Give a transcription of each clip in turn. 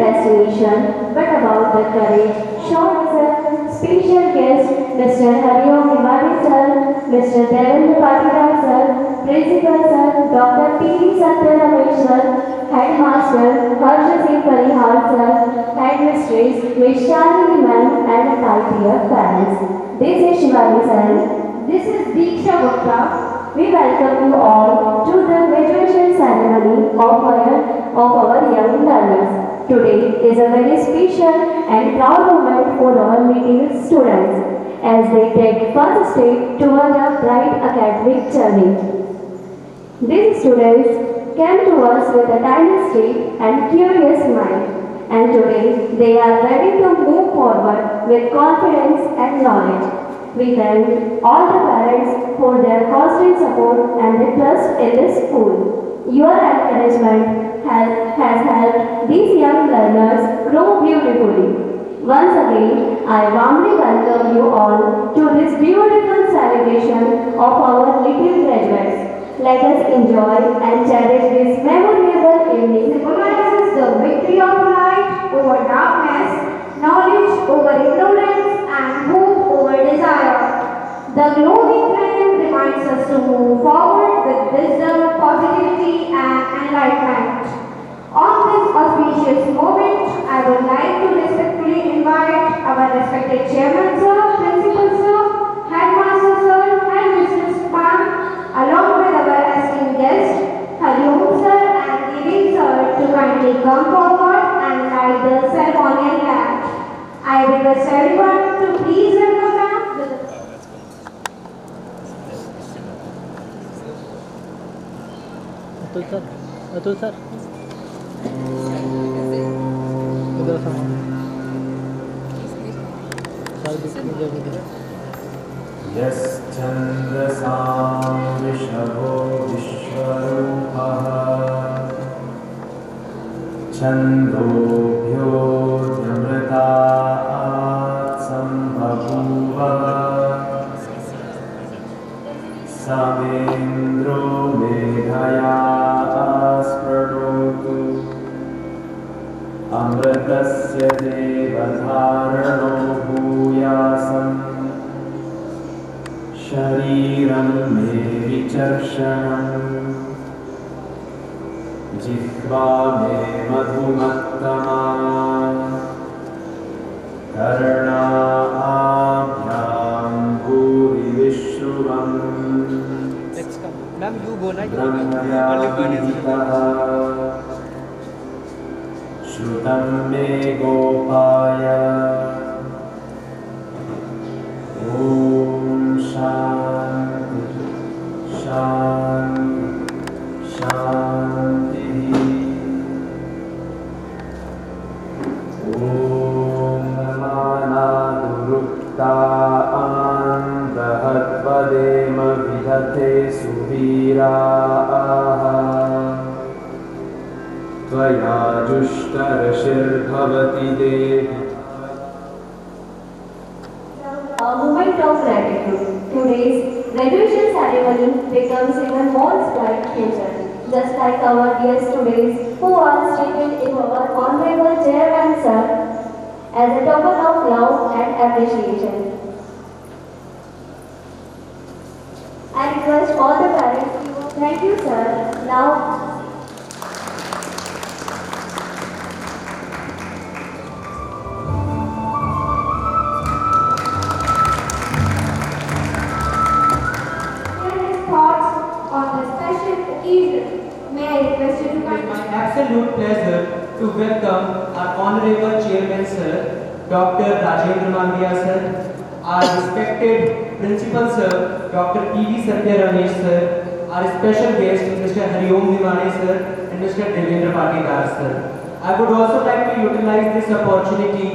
destination, but about the courage shown as a special guest, Mr. Hariom Tiwari sir, Mr. Devendra Patidar sir, Principal sir, Dr. P. Satyaramesh sir, Headmaster Harsha Singh Parihar sir, Headmistress Ms. Shalini ma'am, and my dear parents. This is Shivani sir. This is Deeksha Gupta. We welcome you all to the graduation ceremony of our young learners. Today is a very special and proud moment for our little students as they take first step toward a bright academic journey. These students came to us with a tiny step and curious mind, and today they are ready to move forward with confidence and knowledge. We thank all the parents for their constant support and the trust in this school. Your encouragement has helped these young learners grow beautifully. Once again, I warmly welcome you all to this beautiful celebration of our little graduates. Let us enjoy and cherish this memorable evening. Symbolizes the victory of light over darkness, knowledge over ignorance, and hope over desire. The glowing flame reminds us to move forward with wisdom, positivity, and enlightenment. On this auspicious moment, I would like to respectfully invite our respected Chairman Sir, Principal Sir, Headmaster Sir, Headmistress Ma'am, request everyone to please welcome ma'am with a Atul sir इधर यश्चन्द्रसां विष्णवो विश्वरूपः छन्दोभ्योऽमृतात् सम्बभूव समेन्द्रो मेधया स्पृणोतु अमृतस्य देवधारणो भूयासम् शरीरं मे विचर्षणम् जिह्वा मे मधुमत्तमा कर्णाभ्यां भूरि विश्रुवम् ब्रह्मयागीतः श्रुतं मे गोपाय ॐ शान्ति शान्ति शान्तिः ॐ मानादुरुक्तान्तहत्वदेम विदधे सुवीराः त्वया जुष्टरशिर्भवति देहि A moment of gratitude. Today's graduation ceremony becomes even more special, just like our dear students who are seated in our honorable chairman sir as a token of love and appreciation. I request all the parents to thank you sir. Now may I request you to It is come? my absolute pleasure to welcome our Honorable Chairman Sir, Dr. Rajendra Mandia Sir, our respected Principal Sir, Dr. P.V. Satya Ramesh Sir, our special guest Mr. Hariom Nimane Sir and Mr. Devendra Patidar Sir. I would also like to utilize this opportunity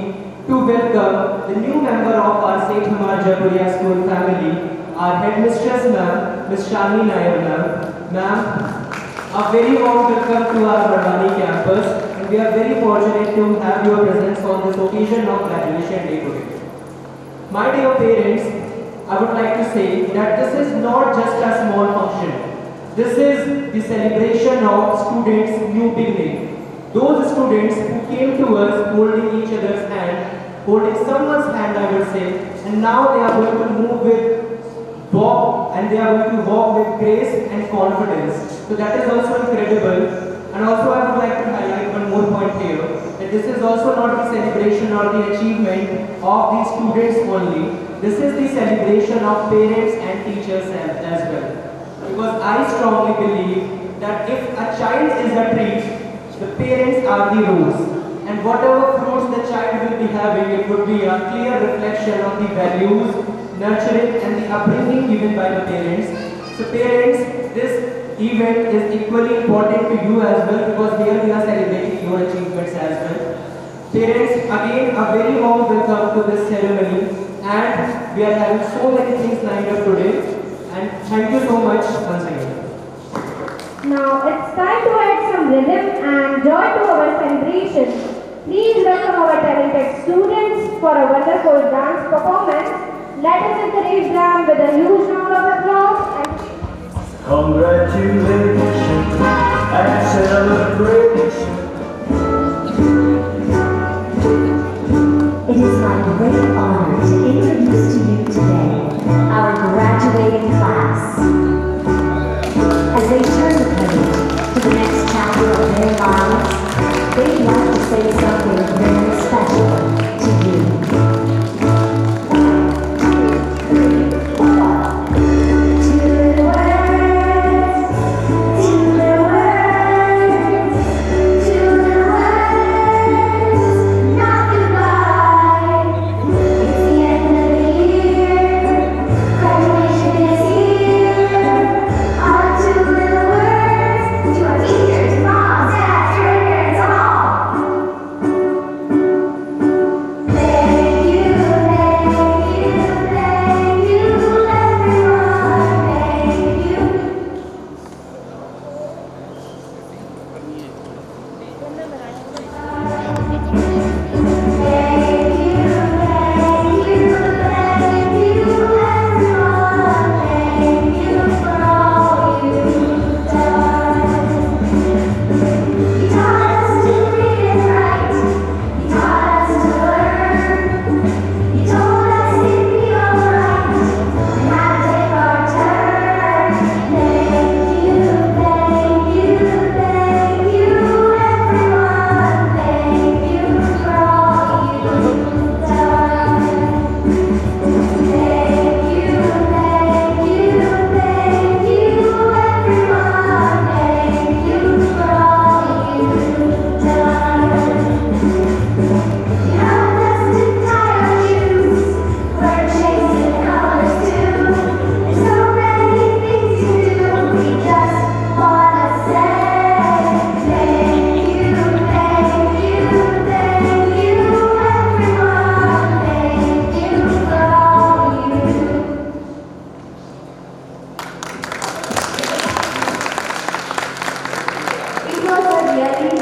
to welcome the new member of our St. Hamar Japuria School family, our headmistress ma'am, Ms. Shani Nair ma'am. Ma'am, a very warm welcome to our Bardwani campus, and we are very fortunate to have your presence on this occasion of graduation day today. My dear parents, I would like to say that this is not just a small function. This is the celebration of students' new beginning. Those students who came to us holding each other's hand, holding someone's hand I would say, and now they are going to move with walk and they are going to walk with grace and confidence. So that is also incredible. And also I would like to highlight one more point here, that this is also not the celebration or the achievement of the students only. This is the celebration of parents and teachers as well. Because I strongly believe that if a child is a tree, the parents are the roots. And whatever fruits the child will be having, it would be a clear reflection of the values, nurturing and the upbringing given by the parents. So parents, this event is equally important to you as well, because here we are celebrating your achievements as well. Parents, again a very warm welcome to this ceremony, and we are having so many things lined up today, and thank you so much once again. Now it's time to add some rhythm and joy to our celebration. Please welcome our talented students for a wonderful dance performance. Let us encourage them with a huge round of applause and congratulations and celebration. It is my great honor to introduce to you today our graduating class. As they turn the page to the next chapter of their lives, they'd like to say something very special to you. To the west,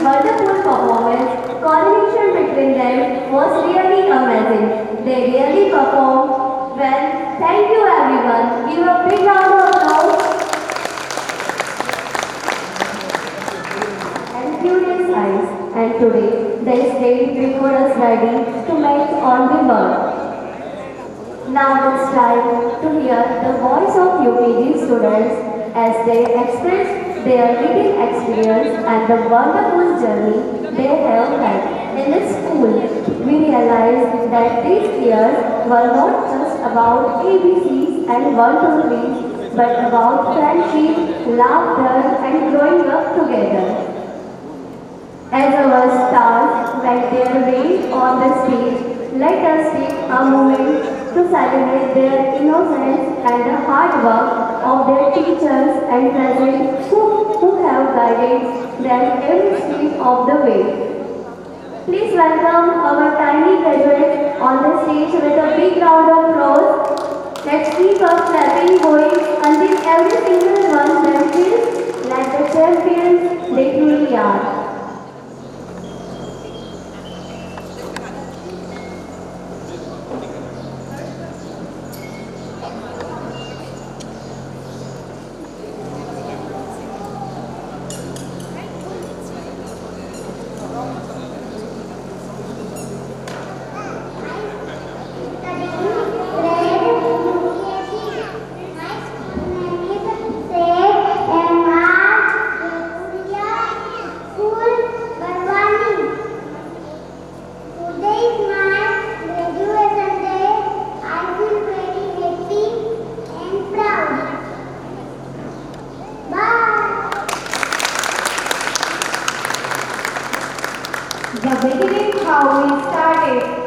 wonderful performance. Coordination between them was really amazing. They really performed well. Thank you everyone. Give a big round of applause. And curious eyes. And today they stayed before us ready to make on the world. Now it's time to hear the voice of UKG students as they express their reading experience and the wonderful journey they have had in the school. We realized that these years were not just about ABCs and 1, 2, 3, but about friendship, laughter and growing up together. As our stars went their way on the stage, let us take a moment to celebrate their innocence and the hard work of their teachers and present who have guided them every step of the way. Please welcome our tiny graduates on the stage with a big round of applause. Let's keep our clapping going until every single one of them feels like the champions they truly are. The beginning how we started.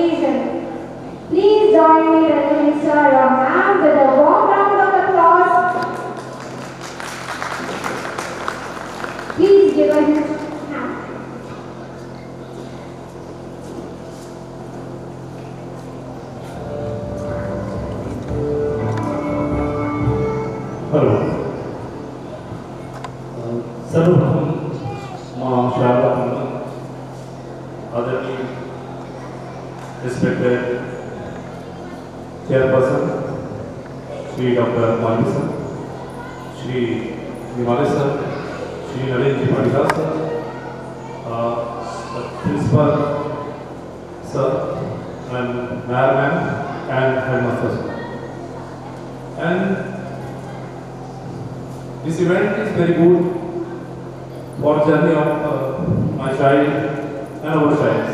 occasion. Please join me in welcoming Sir Ram with a warm round of applause. Please give a hand. Hello सर्वप्रथम मां शारदा आदरणीय respected chairperson Shri doctor Malvi sir, Shri Himalaya sir, Shri Narendra ji Patidar sir, principal sir and mayor ma'am and headmaster sir. And this event is very good for journey of my child and our child.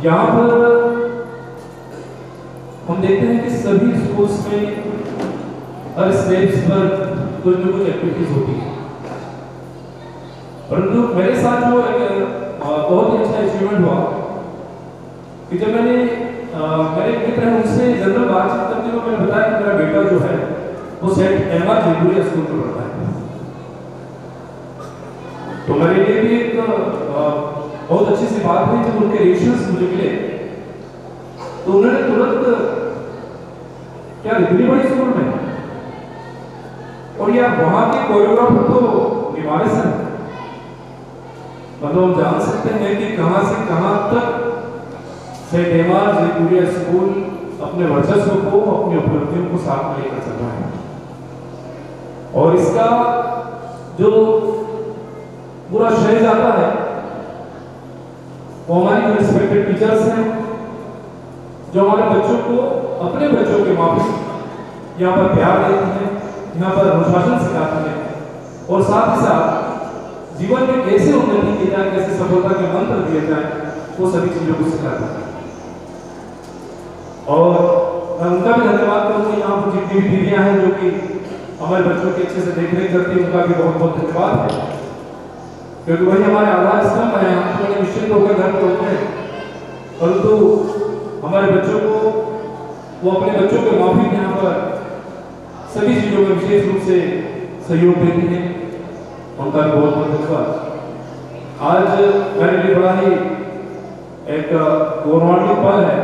यहाँ पर हम देखते हैं कि सभी स्कूल्स में हर स्टेज पर कुछ न कुछ एक्टिविटीज होती है, परंतु मेरे साथ जो एक बहुत ही अच्छा अचीवमेंट हुआ कि जब मेरे मित्र हैं उनसे जनरल बातचीत करते हुए मैंने बताया कि मेरा बेटा जो है वो सेंट एमा जेपुरिया स्कूल में पढ़ता है। तो मेरे लिए भी एक बहुत अच्छी सी बात हुई जब उनके रिएक्शंस मुझे मिले, तो उन्होंने तुरंत क्या इतनी बड़ी स्कूल में, और यार वहां के कोरियोग्राफर तो निवारे सर, मतलब हम जान सकते हैं कि कहां से कहां तक सेंट एमा जेपुरिया स्कूल अपने वर्चस्व को, अपनी उपलब्धियों को साथ में लेकर चल रहा है। और इसका जो पूरा श्रेय जाता है वो हमारी जो रिस्पेक्टेड टीचर्स हैं, जो हमारे बच्चों को, अपने बच्चों के माफी यहाँ पर प्यार देती हैं, यहाँ पर अनुशासन सिखाती हैं, और साथ ही साथ जीवन में कैसे उन्नति की जाए, कैसे सफलता के मंत्र दिए जाए, वो सभी चीजों को सिखाता है। और मैं उनका भी धन्यवाद करूंगा, यहाँ पर जितनी भी दीदियां हैं जो कि हमारे बच्चों की अच्छे से देखरेख करती है, उनका भी बहुत बहुत धन्यवाद है, क्योंकि वही हमारे आधार स्तंभ है। हम थोड़े निश्चित होकर घर पर होते हैं, परंतु हमारे बच्चों को, वो अपने बच्चों के माफी यहाँ पर सभी चीजों में विशेष रूप से सहयोग देती हैं, उनका बहुत बहुत धन्यवाद। आज मेरे लिए बड़ा ही एक गौरवान्वित पल है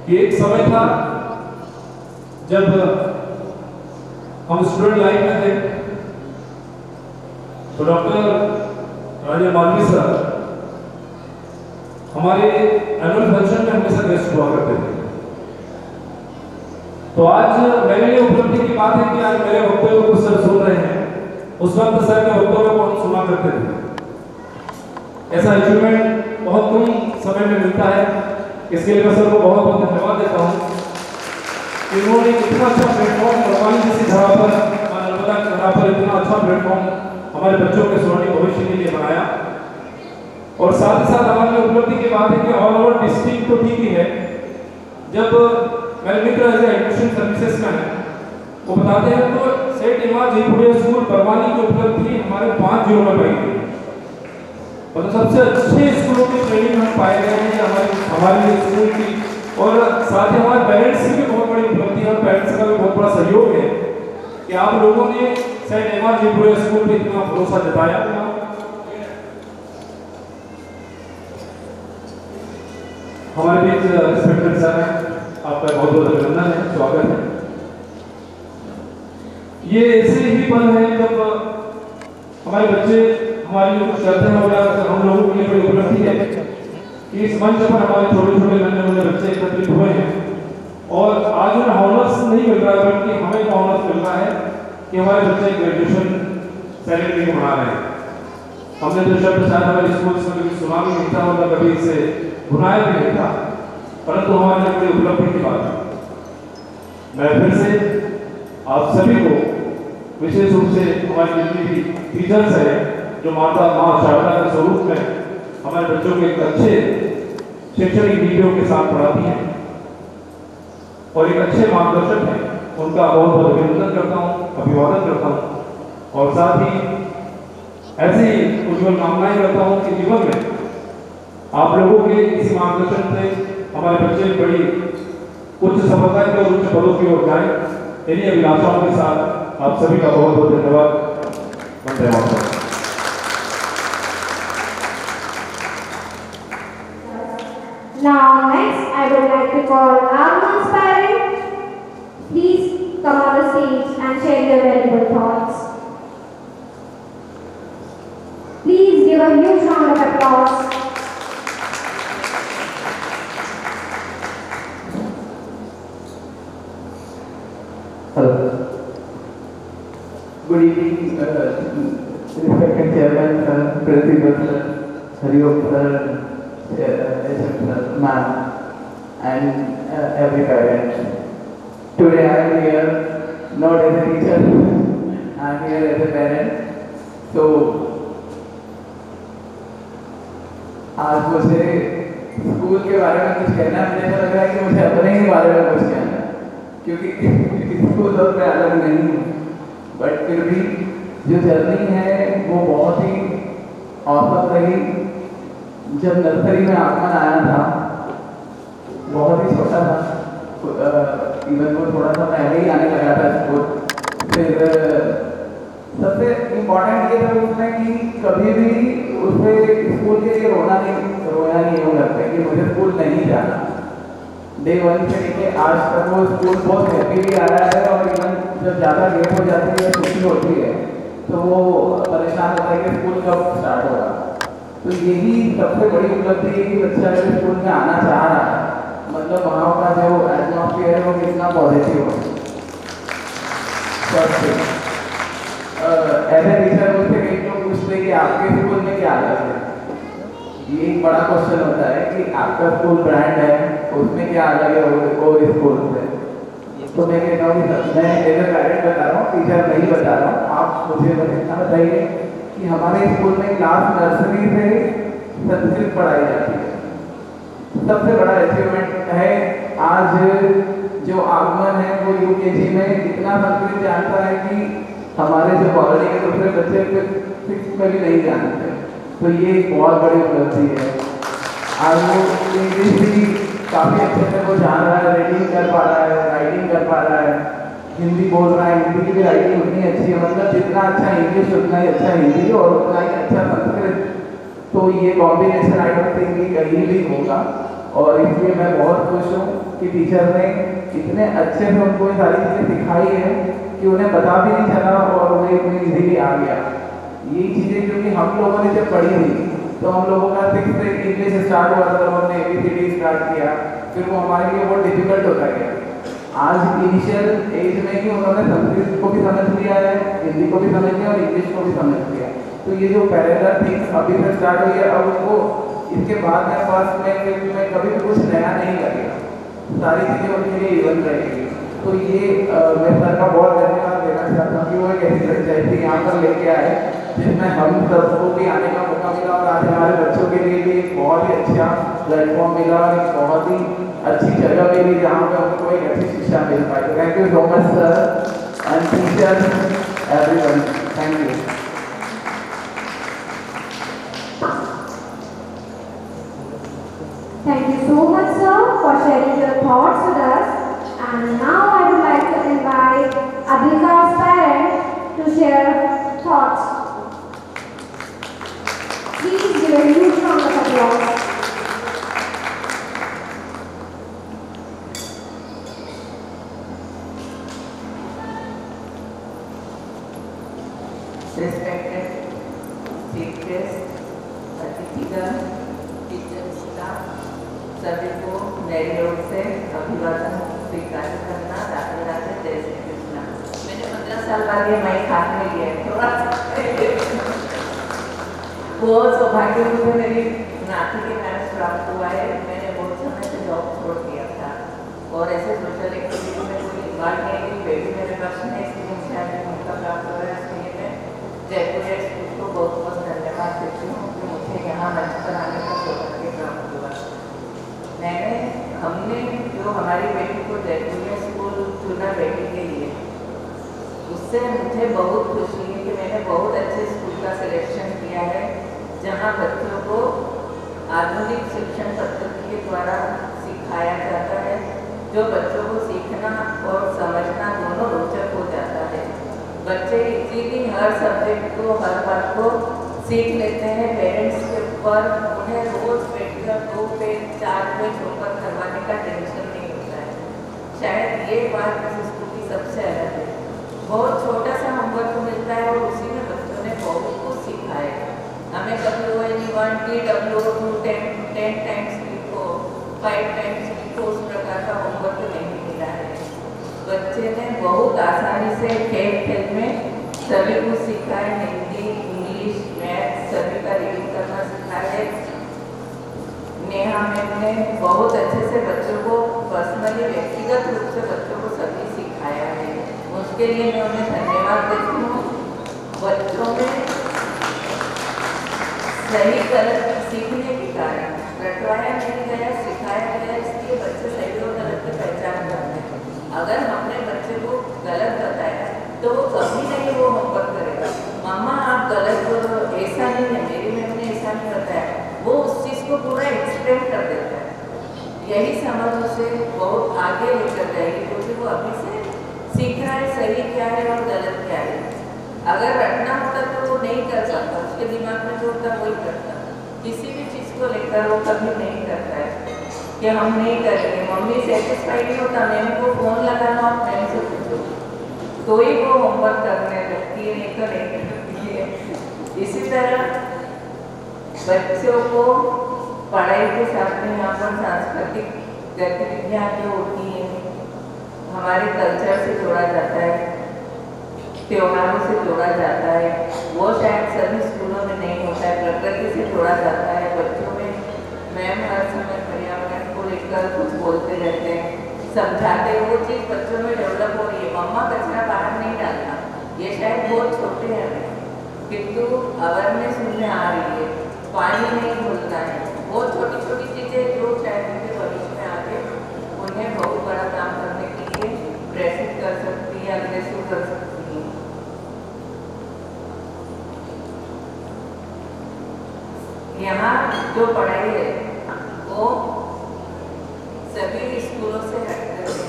कि एक समय था जब हम स्टूडेंट लाइफ में थे, तो डॉक्टर राजा मालवी सर हमारे एनुअल फंक्शन में हमेशा गेस्ट हुआ करते थे। तो आज मेरे लिए उपलब्धि की बात है कि आज मेरे वक्तव्य को सर सुन रहे हैं। उस वक्त सर के वक्तव्य को हम सुना करते थे। ऐसा अचीवमेंट बहुत कम समय में मिलता है, इसके लिए मैं सर को बहुत बहुत धन्यवाद देता हूँ कि उन्होंने इतना अच्छा प्लेटफॉर्म बरवानी जैसी जगह पर, नर्मदा की जगह पर इतना अच्छा प्लेटफॉर्म हमारे बच्चों के स्वर्णिम भविष्य के लिए बनाया। और साथ ही साथ हमारी उपलब्धि की बात है कि ऑल ओवर डिस्ट्रिक्ट तो ठीक ही है, जब मेरे मित्र ऐसे एडमिशन सर्विसेज में है, वो बताते हैं तो सेंट एमा जेपुरिया स्कूल बरवानी की उपलब्धि हमारे 5 जिलों में पाई गई, और सबसे अच्छे स्कूलों की श्रेणी में हम पाए गए हैं हमारे स्कूल की। और साथ ही हमारे पेरेंट्स की भी बहुत बड़ी उपलब्धि है, और पेरेंट्स का भी बहुत बड़ा सहयोग है कि आप लोगों ने सेंट एमा जेपुरिया स्कूल पे इतना भरोसा जताया। हमारे बीच रिस्पेक्टेड सर हैं, आपका बहुत बहुत अभिनंदन है, स्वागत है। ये ऐसे ही पल है जब हमारे बच्चे, हमारी जो कुछ करते हैं, और हम लोगों के लिए बड़ी उपलब्धि है कि इस मंच पर हमारे छोटे छोटे नन्हे बच्चे एकत्रित हुए हैं। और आज उन्हें ऑनर्स नहीं मिल रहा है, बल्कि हमें तो ऑनर्स मिल रहा है कि हमारे बच्चे ग्रेजुएशन सेरेमनी मना रहे हैं। हमने तो शब्द शायद हमारे स्कूल में कभी सुना भी नहीं था, और कभी इसे बुनाया भी नहीं था, परंतु हमारे लिए बड़ी उपलब्धि की बात है। मैं फिर से आप सभी को, विशेष रूप से हमारी जितनी भी टीचर्स हैं जो माता माँ शारदा के स्वरूप में हमारे बच्चों को एक अच्छे शैक्षणिक नीतियों के साथ पढ़ाती हैं और एक अच्छे मार्गदर्शक हैं, उनका बहुत बहुत अभिनंदन करता हूँ, अभिवादन करता हूँ। और साथ ही ऐसी उज्जवल कामनाएं करता हूँ कि जीवन में आप लोगों के इस मार्गदर्शन से हमारे बच्चे बड़ी उच्च सफलता की और उच्च पदों की ओर जाएं। इन्हीं अभिलाषाओं के साथ आप सभी का बहुत बहुत धन्यवाद। Vande Mataram. Now next I would like to call Agman's parents. Please come on the stage and share your valuable thoughts. Please give a huge round of applause. Hello. Good evening, respected Chairman, sir, Principal, sir, Hariom, sir, SM, sir, ma'am, and every parent. Today I am here not as a teacher, I am here as a parent. So, आज मुझे school के बारे में कुछ कहना है। मुझे ऐसा लग रहा है कि मुझे अपने ही बारे में कुछ कहना है, क्योंकि स्कूल और मैं अलग नहीं हूँ, बट फिर भी जो जर्नी है वो बहुत ही औसत रही। जब नर्सरी में आगमन आया था, बहुत ही छोटा था, इवन वो थोड़ा सा पहले ही आने लगा था स्कूल। फिर सबसे इम्पोर्टेंट ये था उसमें कि कभी भी उसे स्कूल के लिए रोया नहीं हो लगता कि मुझे स्कूल नहीं जाना। डे 1 से लेके आज तक वो स्कूल बहुत हैप्पीली आ रहा है, और इवन जब ज़्यादा लेट हो जाती है, छुट्टी होती है, तो वो परेशान होता है कि स्कूल कब स्टार्ट होगा। तो यही सबसे बड़ी उपलब्धि है कि बच्चा अगर स्कूल में आना चाह रहा है, मतलब वहाँ का जो एटमॉस्फेयर है वो कितना पॉजिटिव हो। एज ए टीचर मुझसे कई लोग पूछते हैं कि आपके स्कूल में क्या अलग है। ये एक बड़ा क्वेश्चन होता है कि आपका स्कूल ब्रांड है, उसमें क्या अलग है और स्कूल से। तो मैं कहता हूँ कि मैं एज ए पेरेंट बता रहा हूँ, टीचर नहीं बता रहा हूँ। आप मुझे बस इतना बताइए कि हमारे स्कूल में क्लास नर्सरी से संस्कृत पढ़ाई जाती है। सबसे बड़ा अचीवमेंट है आज जो आगमन है वो UKG में इतना संस्कृत जानता है कि हमारे जो कॉलोनी के दूसरे बच्चे 6th में भी नहीं जानते। तो ये एक बहुत बड़ी उपलब्धि है। आज वो इंग्लिश भी काफ़ी अच्छे से वो जान रहा है, रीडिंग कर पा रहा है, राइटिंग कर पा रहा है, हिंदी बोल रहा है, हिंदी की भी राइटिंग उतनी अच्छी है। मतलब जितना अच्छा इंग्लिश उतना ही अच्छा हिंदी और उतना ही अच्छा संस्कृत। तो ये कॉम्बिनेशन आई डोंट थिंक कि कहीं भी होगा, और इसलिए मैं बहुत खुश हूँ कि टीचर ने इतने अच्छे से उनको ये सारी चीज़ें सिखाई है कि उन्हें पता भी नहीं चला और उन्हें इतनी इजीली आ गया। यही चीज़ें क्योंकि हम लोगों ने जब पढ़ी थी तो हम लोगों का 6th से इंग्लिश स्टार्ट हुआ था, हमने ABCD स्टार्ट किया, फिर वो हमारे लिए बहुत डिफिकल्ट होता गया। आज इनिशियल एज में ही उन्होंने संस्कृत को भी समझ लिया है, हिंदी को भी समझ लिया और इंग्लिश को भी समझ लिया। तो ये जो पैरेलल थिंग्स अभी से स्टार्ट हुई है, अब उनको इसके बाद में फर्स्ट में फिफ्थ में कभी भी कुछ नया नहीं लगेगा, सारी चीज़ें उनके लिए इवन रहेगी। तो ये मैं सर का बहुत धन्यवाद देना चाहता हूँ कि वो एक ऐसी फ्रेंचाइजी यहाँ पर लेके आए जिसमें हम सबको भी आने का मौका मिला, और आज हमारे बच्चों के लिए भी एक बहुत ही अच्छा प्लेटफॉर्म मिला और एक बहुत ही अच्छी जगह मिली जहाँ पे उनको एक अच्छी शिक्षा मिल पाई। Thank you so much sir and teachers everyone, thank you. Thank you so much, sir, for sharing your thoughts with us. And now I would like to invite Adhika's parents to share thoughts. Please give a huge round of applause. Respected chief guest, अतिथिगण, teacher staff, सभी को मेरी ओर से अभिवादन स्वीकार करना। राधे राधे, जय श्री कृष्णा। मैंने 15 साल बाद ये माइक हाथ में लिया है, थोड़ा वो सौभाग्य मुझे मेरी नाती के मैरिज प्राप्त हुआ है। मैंने बहुत समय से जॉब छोड़ दिया था और ऐसे सोशल एक्टिविटी में कोई इन्वॉल्व नहीं है। बेबी मेरे पक्ष में इसलिए मुझे आज मौका प्राप्त हुआ है। इसलिए मैं जयपुर स्कूल को बहुत बहुत धन्यवाद देती हूँ कि मुझे यहाँ मंच पर आने का सौभाग्य प्राप्त हुआ। हमने जो हमारी बेटी को जयपुर स्कूल चुना बेटी के लिए, उससे मुझे बहुत खुशी है कि मैंने बहुत अच्छे स्कूल का सिलेक्शन जो बच्चों को सीखना और समझना दोनों रोचक हो जाता है। बच्चे इजीली हर सब्जेक्ट को, हर बात को सीख लेते हैं। पेरेंट्स के ऊपर उन्हें रोज बैठकर 2 पेज 4 पेज होमवर्क करवाने का टेंशन नहीं होता है। शायद ये बात इस स्कूल की सबसे अलग है। बहुत छोटा सा होमवर्क मिलता है और उसी में बच्चों ने बहुत कुछ सीखा है। हमें WN1 TW2 10 टाइम्स लिखो, 5 टाइम्स लिखो, उस प्रकार का होमवर्क नहीं मिला है। बच्चे ने बहुत आसानी से खेल खेल में सभी कुछ सीखा है। हिंदी, इंग्लिश, मैथ सभी का रीडिंग करना सीखा है। नेहा मैम ने बहुत अच्छे से बच्चों को पर्सनली, व्यक्तिगत रूप से बच्चों को सभी सिखाया है। उसके लिए मैं उन्हें धन्यवाद देती हूँ। बच्चों में सही गलत सीखने के कारण रटवाया नहीं गया, सिखाया गया, इसलिए बच्चे सही और गलत की पहचान करते हैं। अगर हमने बच्चे को गलत बताया तो वो कभी नहीं वो होमवर्क करेगा। मम्मा आप गलत बोलो, ऐसा नहीं है, मेरी मैम ने ऐसा नहीं बताया। वो उस चीज़ को पूरा एक्सप्लेन कर देता है। यही समझ उसे बहुत आगे लेकर जाएगी, क्योंकि वो अभी से सीख रहा है सही क्या है और गलत क्या है। अगर रटना होता तो वो नहीं कर सकता, उसके दिमाग में जो होता वही करता। किसी भी चीज़ को लेकर वो कभी नहीं करता है कि हम नहीं करेंगे। मम्मी सेटिस्फाइड नहीं होता, मैम को फ़ोन लगाना, आप मैम से पूछो तो ही वो होमवर्क करने लगती है, नहीं तो नहीं करती है। इसी तरह बच्चों को पढ़ाई के साथ में यहाँ पर सांस्कृतिक गतिविधियाँ जो होती हैं, हमारे कल्चर से जोड़ा जाता है, त्योहारों से जोड़ा जाता है, वो शायद सभी स्कूलों में नहीं होता है। प्रकृति से जोड़ा जाता है। बच्चों में मैम हर समय पर्यावरण को लेकर कुछ बोलते रहते हैं, समझाते हैं, वो चीज़ बच्चों में डेवलप हो रही है। मम्मा कचरा बाहर नहीं डालना, ये शायद बहुत छोटे हैं किंतु अवेयरनेस उनमें आ रही है। पानी नहीं भूलना है, बहुत छोटी छोटी चीज़ें जो शायद उनके भविष्य में आगे उन्हें बहुत बड़ा काम करने के लिए प्रेरित कर सकती है, अग्रेसिव कर सकती है। यहाँ जो पढ़ाई है वो सभी स्कूलों से हटकर है।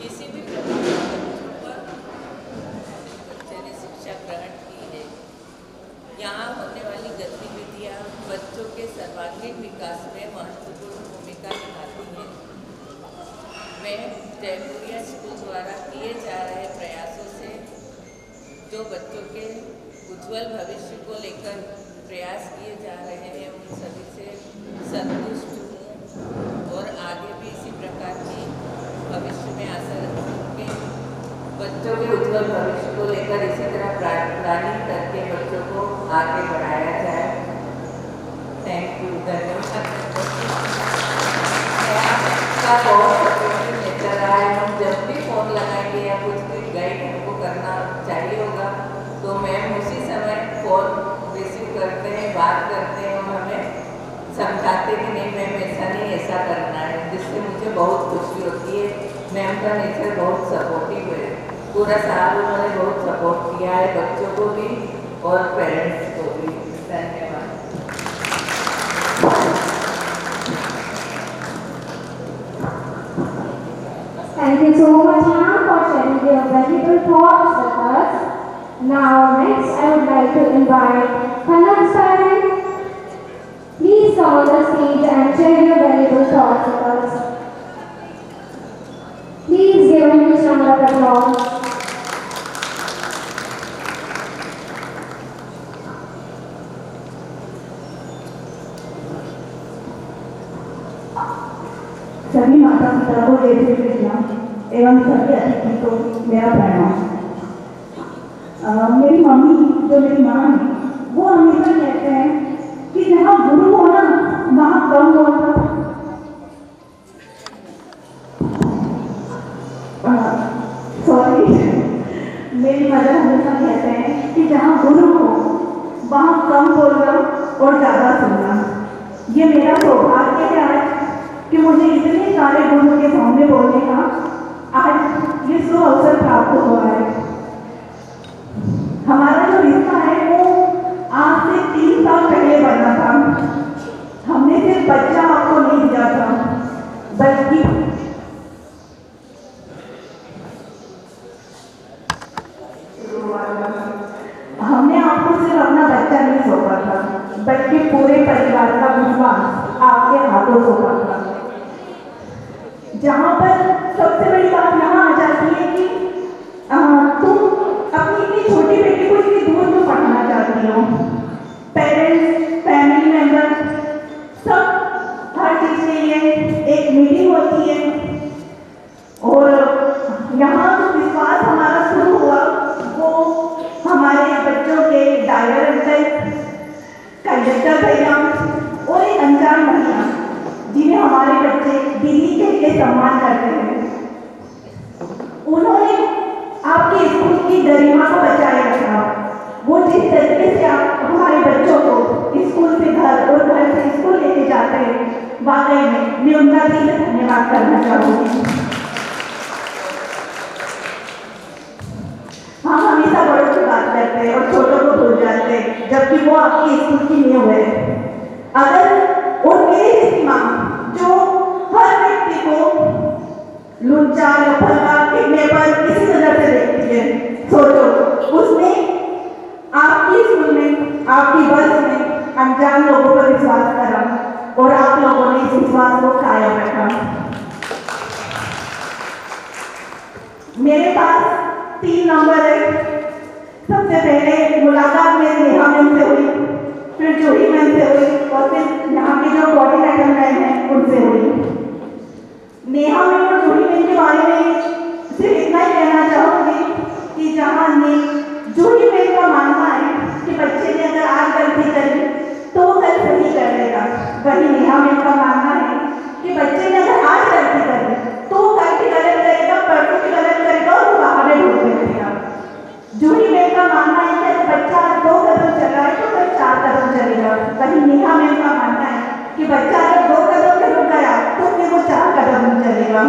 किसी भी प्रकार के बच्चों पर बच्चे ने शिक्षा ग्रहण की है। यहाँ होने वाली गतिविधियाँ बच्चों के सर्वांगीण विकास में महत्वपूर्ण भूमिका निभाती हैं। मैं जयपुरिया स्कूल द्वारा किए जा रहे प्रयासों से जो बच्चों के उज्जवल भविष्य को लेकर प्रयास किए जा रहे हैं, उन सभी से संतुष्ट हूँ और आगे भी इसी प्रकार की भविष्य में आशा रखती हूँ कि बच्चों के उज्जवल भविष्य को लेकर इसी तरह प्लानिंग करके बच्चों को आगे बढ़ाया जाए। थैंक यू, धन्यवाद। बहुत सपोर्टिव नेचर रहा है। हम जब भी फ़ोन लगाएंगे या कुछ भी गाइड हमको करना चाहिए होगा तो मैम उसी समय फ़ोन रिसीव करते हैं, बात करते हैं और हमें समझाते कि नहीं मैम ऐसा नहीं, ऐसा करना है, जिससे मुझे बहुत खुशी होती है। मैम का नेचर बहुत सपोर्टिव है। पूरा साल उन्होंने बहुत सपोर्ट किया है, बच्चों को भी और पेरेंट्स को भी। धन्यवाद। Thank you so much, ma'am, for sharing your valuable thoughts with us. Now, next, I would like to invite Khanak's parents. Please come on the stage and share your valuable thoughts with us. Please give him a round of applause. सभी माता पिता को जय श्री कृष्ण एवं सभी अतिथि को मेरा प्रणाम। मेरी मम्मी जो मेरी माँ है वो हमेशा कहते हैं कि जहाँ गुरु हो ना वहाँ कम होता। सॉरी, मेरी मदर हमेशा कहते हैं कि जहाँ गुरु हो वहाँ कम बोलना और ज़्यादा सुनना। ये मेरा सौभाग्य है कि मुझे इतने सारे गुरु के सामने बोलने का आज ये शुभ अवसर प्राप्त हुआ है। हमारा जो रिश्ता है वो आज से 3 साल पहले बना था। बल्कि पूरे परिवार का विश्वास आपके हाथों से होगा। जहाँ पर सबसे बड़ी बात यहाँ आ जाती है कि तुम अपनी इतनी छोटी बेटी को इतनी दूर क्यों पढ़ाना चाहती हो। पेरेंट्स, फैमिली मेंबर सब हर चीज़ के लिए एक मीटिंग होती है और यहाँ जो विश्वास हमारा शुरू हुआ वो हमारे बच्चों के ड्राइवर अंकल, कंडक्टर भैया और एक अनजान महिला जिन्हें हमारे बच्चे दीदी कह के सम्मान करते हैं। उन्होंने आपके स्कूल की गरिमा को बचाए रखा। वो जिस तरीके से आप हमारे बच्चों को स्कूल से घर और घर से स्कूल लेके जाते हैं, वाकई में मैं उनका दिल से धन्यवाद करना चाहूँगी। हम हमेशा बड़ों की बात करते हैं और छोटों को भूल जाते हैं, जबकि वो आपकी स्कूल की नींव है। अगर और मेरी जैसी माँ जो हर व्यक्ति को लुच्चा, लफंगा, किडनैपर किसी नजर से देखती है, सोचो उसने आपकी स्कूल में, आपकी बस में अनजान लोगों पर विश्वास करा और आप लोगों ने इस विश्वास को कायम रखा। मेरे पास 3 नंबर है। सबसे पहले मुलाकात मेरी नेहा मैम से हुई, फिर जूही मैम से हुई और फिर यहाँ के जो कोऑर्डिनेटर मैम हैं उनसे हुई। नेहा मैम और जूही मैम के बारे में सिर्फ इतना ही कहना चाहूँगी कि जहाँ जूही मैम का मानना है कि बच्चे ने अगर आज गलती करी तो वो कल सही कर देगा, वही नेहा मैम का मानना है कि बच्चे ने अगर आज गलती करी तो वो कल भी गलत करेगा, परसों भी गलत करेगा और वो बहाने ढूंढ देगा। जूही मैम का मानना है कि अगर बच्चा 2 कदम चल रहा है तो कल 4 कदम चलेगा, वही नेहा मैम का मानना है कि बच्चा अगर 2 कदम पे रुक गया तो फिर वो 4 कदम चलेगा।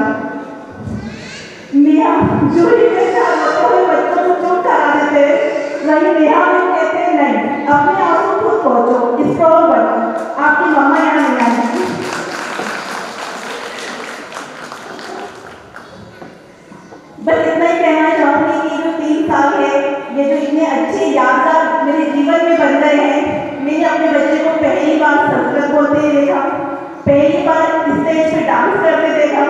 नेहा जूही मैम चाहते बच्चों को चुप करा देते, वही नेहा मैम कहते नहीं, अपने आप को खुद पहुँचो, स्ट्रॉन्ग बनो, आपकी मम्मा यहाँ नहीं आएगी। बस इतना ही कहना चाहूँगी कि जो 3 साल है ये जो इतने अच्छे यादगार मेरे जीवन में बन गए हैं। मैंने अपने बच्चे को पहली बार संस्कृत बोलते हुए देखा, पहली बार स्टेज पे डांस करते देखा,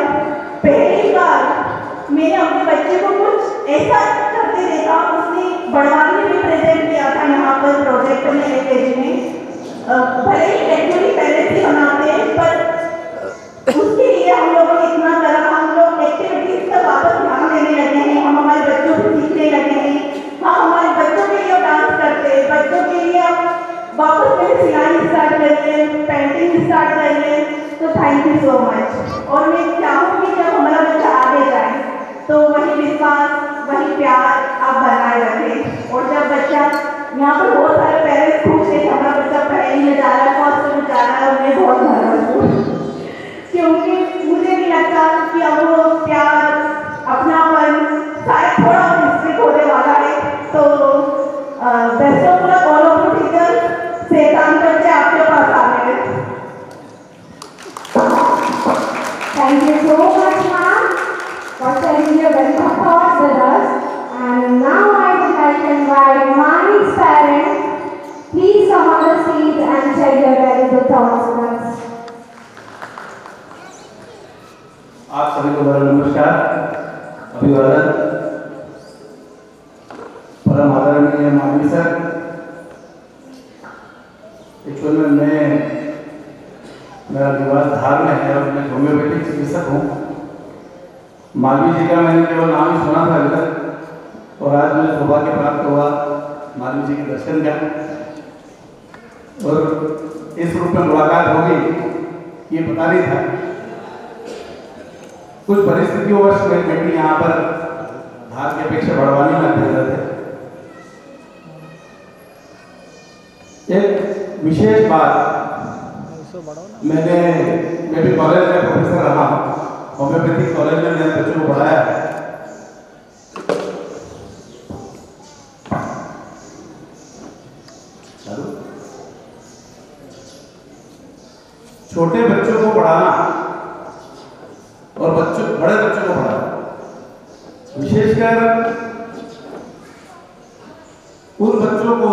पहली बार मैंने अपने बच्चे को कुछ ऐसा करते देखा। उसने बड़वानी में भी प्रेजेंट किया था यहाँ पर प्रोजेक्ट में LKG में। भले ही एक्चुअली पेरेंट्स ही बनाते हैं पर उसके लिए हम लोगों ने इतना करा, हम लोग एक्टिविटीज पर वापस ध्यान देने लगे हैं, हम हमारे बच्चों को सीखने लगे हैं, हम हमारे बच्चों के लिए डांस करते हैं, बच्चों के लिए वापस में सिलाई स्टार्ट करिए, पेंटिंग स्टार्ट करिए। तो थैंक यू सो मच। और मैं चाहूँगी जब हमारा बच्चा आगे जाए तो वही विश्वास, वही प्यार आप बनाए रखें। और जब बच्चा यहाँ पर बहुत सारे पेरेंट्स खुश हैं कि हमारा बच्चा पढ़ाई में जा रहा है, कॉस्ट में जा रहा है, और मैं बहुत नर्वस हूँ क्योंकि मुझे नहीं लगता कि अब वो प्यार, अपनापन शायद थोड़ा मिस्टेक होने वाला है। तो best of luck all of you teachers, से काम करके आपके पास आ गए। Thank you so much, ma'am, for sharing your welcome thoughts with us. And now I would like to invite Mani's parents. Please come on the stage and share your valuable thoughts with us. आप सभी को मेरा नमस्कार, अभिवादन। परम आदरणीय माननीय sir, actual में मेरा विवाह धार में है और मैं होम्योपैथिक चिकित्सक हूँ। मालवीय जी का मैंने केवल नाम ही सुना था अभी तक, और आज मुझे सौभाग्य प्राप्त हुआ मालवीय जी के दर्शन का, और इस रूप में मुलाकात होगी ये पता नहीं था। कुछ परिस्थितियों वर्ष मेरी बेटी यहाँ पर धार की अपेक्षा बड़वानी में अध्ययन थे। एक विशेष बात, मैं भी कॉलेज में प्रोफेसर रहा हूँ, होम्योपैथिक कॉलेज में मैंने बच्चों को पढ़ाया है। छोटे बच्चों को पढ़ाना और बड़े बच्चों को पढ़ाना, विशेषकर उन बच्चों को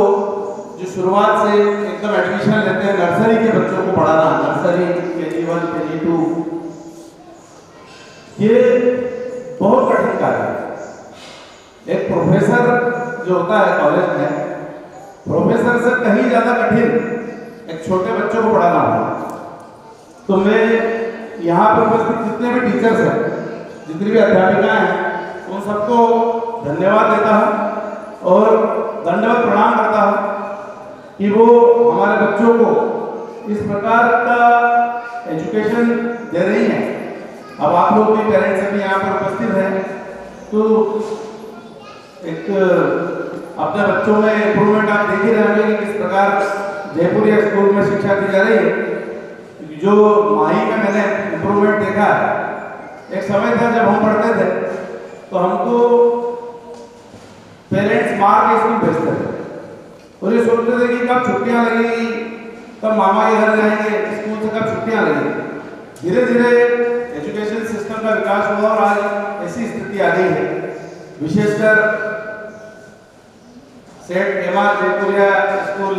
जो शुरुआत से एकदम एकदम एडमिशन लेते हैं, नर्सरी के बच्चों को पढ़ाना, नर्सरी KG1 KG2, ये बहुत कठिन कार्य है। एक प्रोफेसर जो होता है कॉलेज में, प्रोफेसर से कहीं ज्यादा कठिन एक छोटे बच्चों को पढ़ाना होगा। तो मैं यहाँ पर उपस्थित जितने भी टीचर्स हैं, जितनी भी अध्यापिकाएं हैं, उन सबको धन्यवाद देता हूँ और दंडवत प्रणाम करता हूँ कि वो हमारे बच्चों को इस प्रकार का एजुकेशन दे रही हैं। अब आप लोग भी पेरेंट्स अभी यहाँ पर उपस्थित हैं, तो एक अपने बच्चों में इम्प्रूवमेंट आप देख ही रहे होंगे कि किस प्रकार जयपुरिया स्कूल में शिक्षा दी जा रही है। जो माही में मैंने इम्प्रूवमेंट देखा है, एक समय था जब हम पढ़ते थे तो हमको पेरेंट्स मार के स्कूल भेजते थे और ये सोचते थे कि कब छुट्टियां लगेगी, कब मामा के घर जाएंगे, स्कूल से कब छुट्टियां लगेगी। धीरे धीरे एजुकेशन सिस्टम का विकास हुआ और आज ऐसी स्थिति आ गई है, विशेषकर सेठ एमआर जयपुरिया स्कूल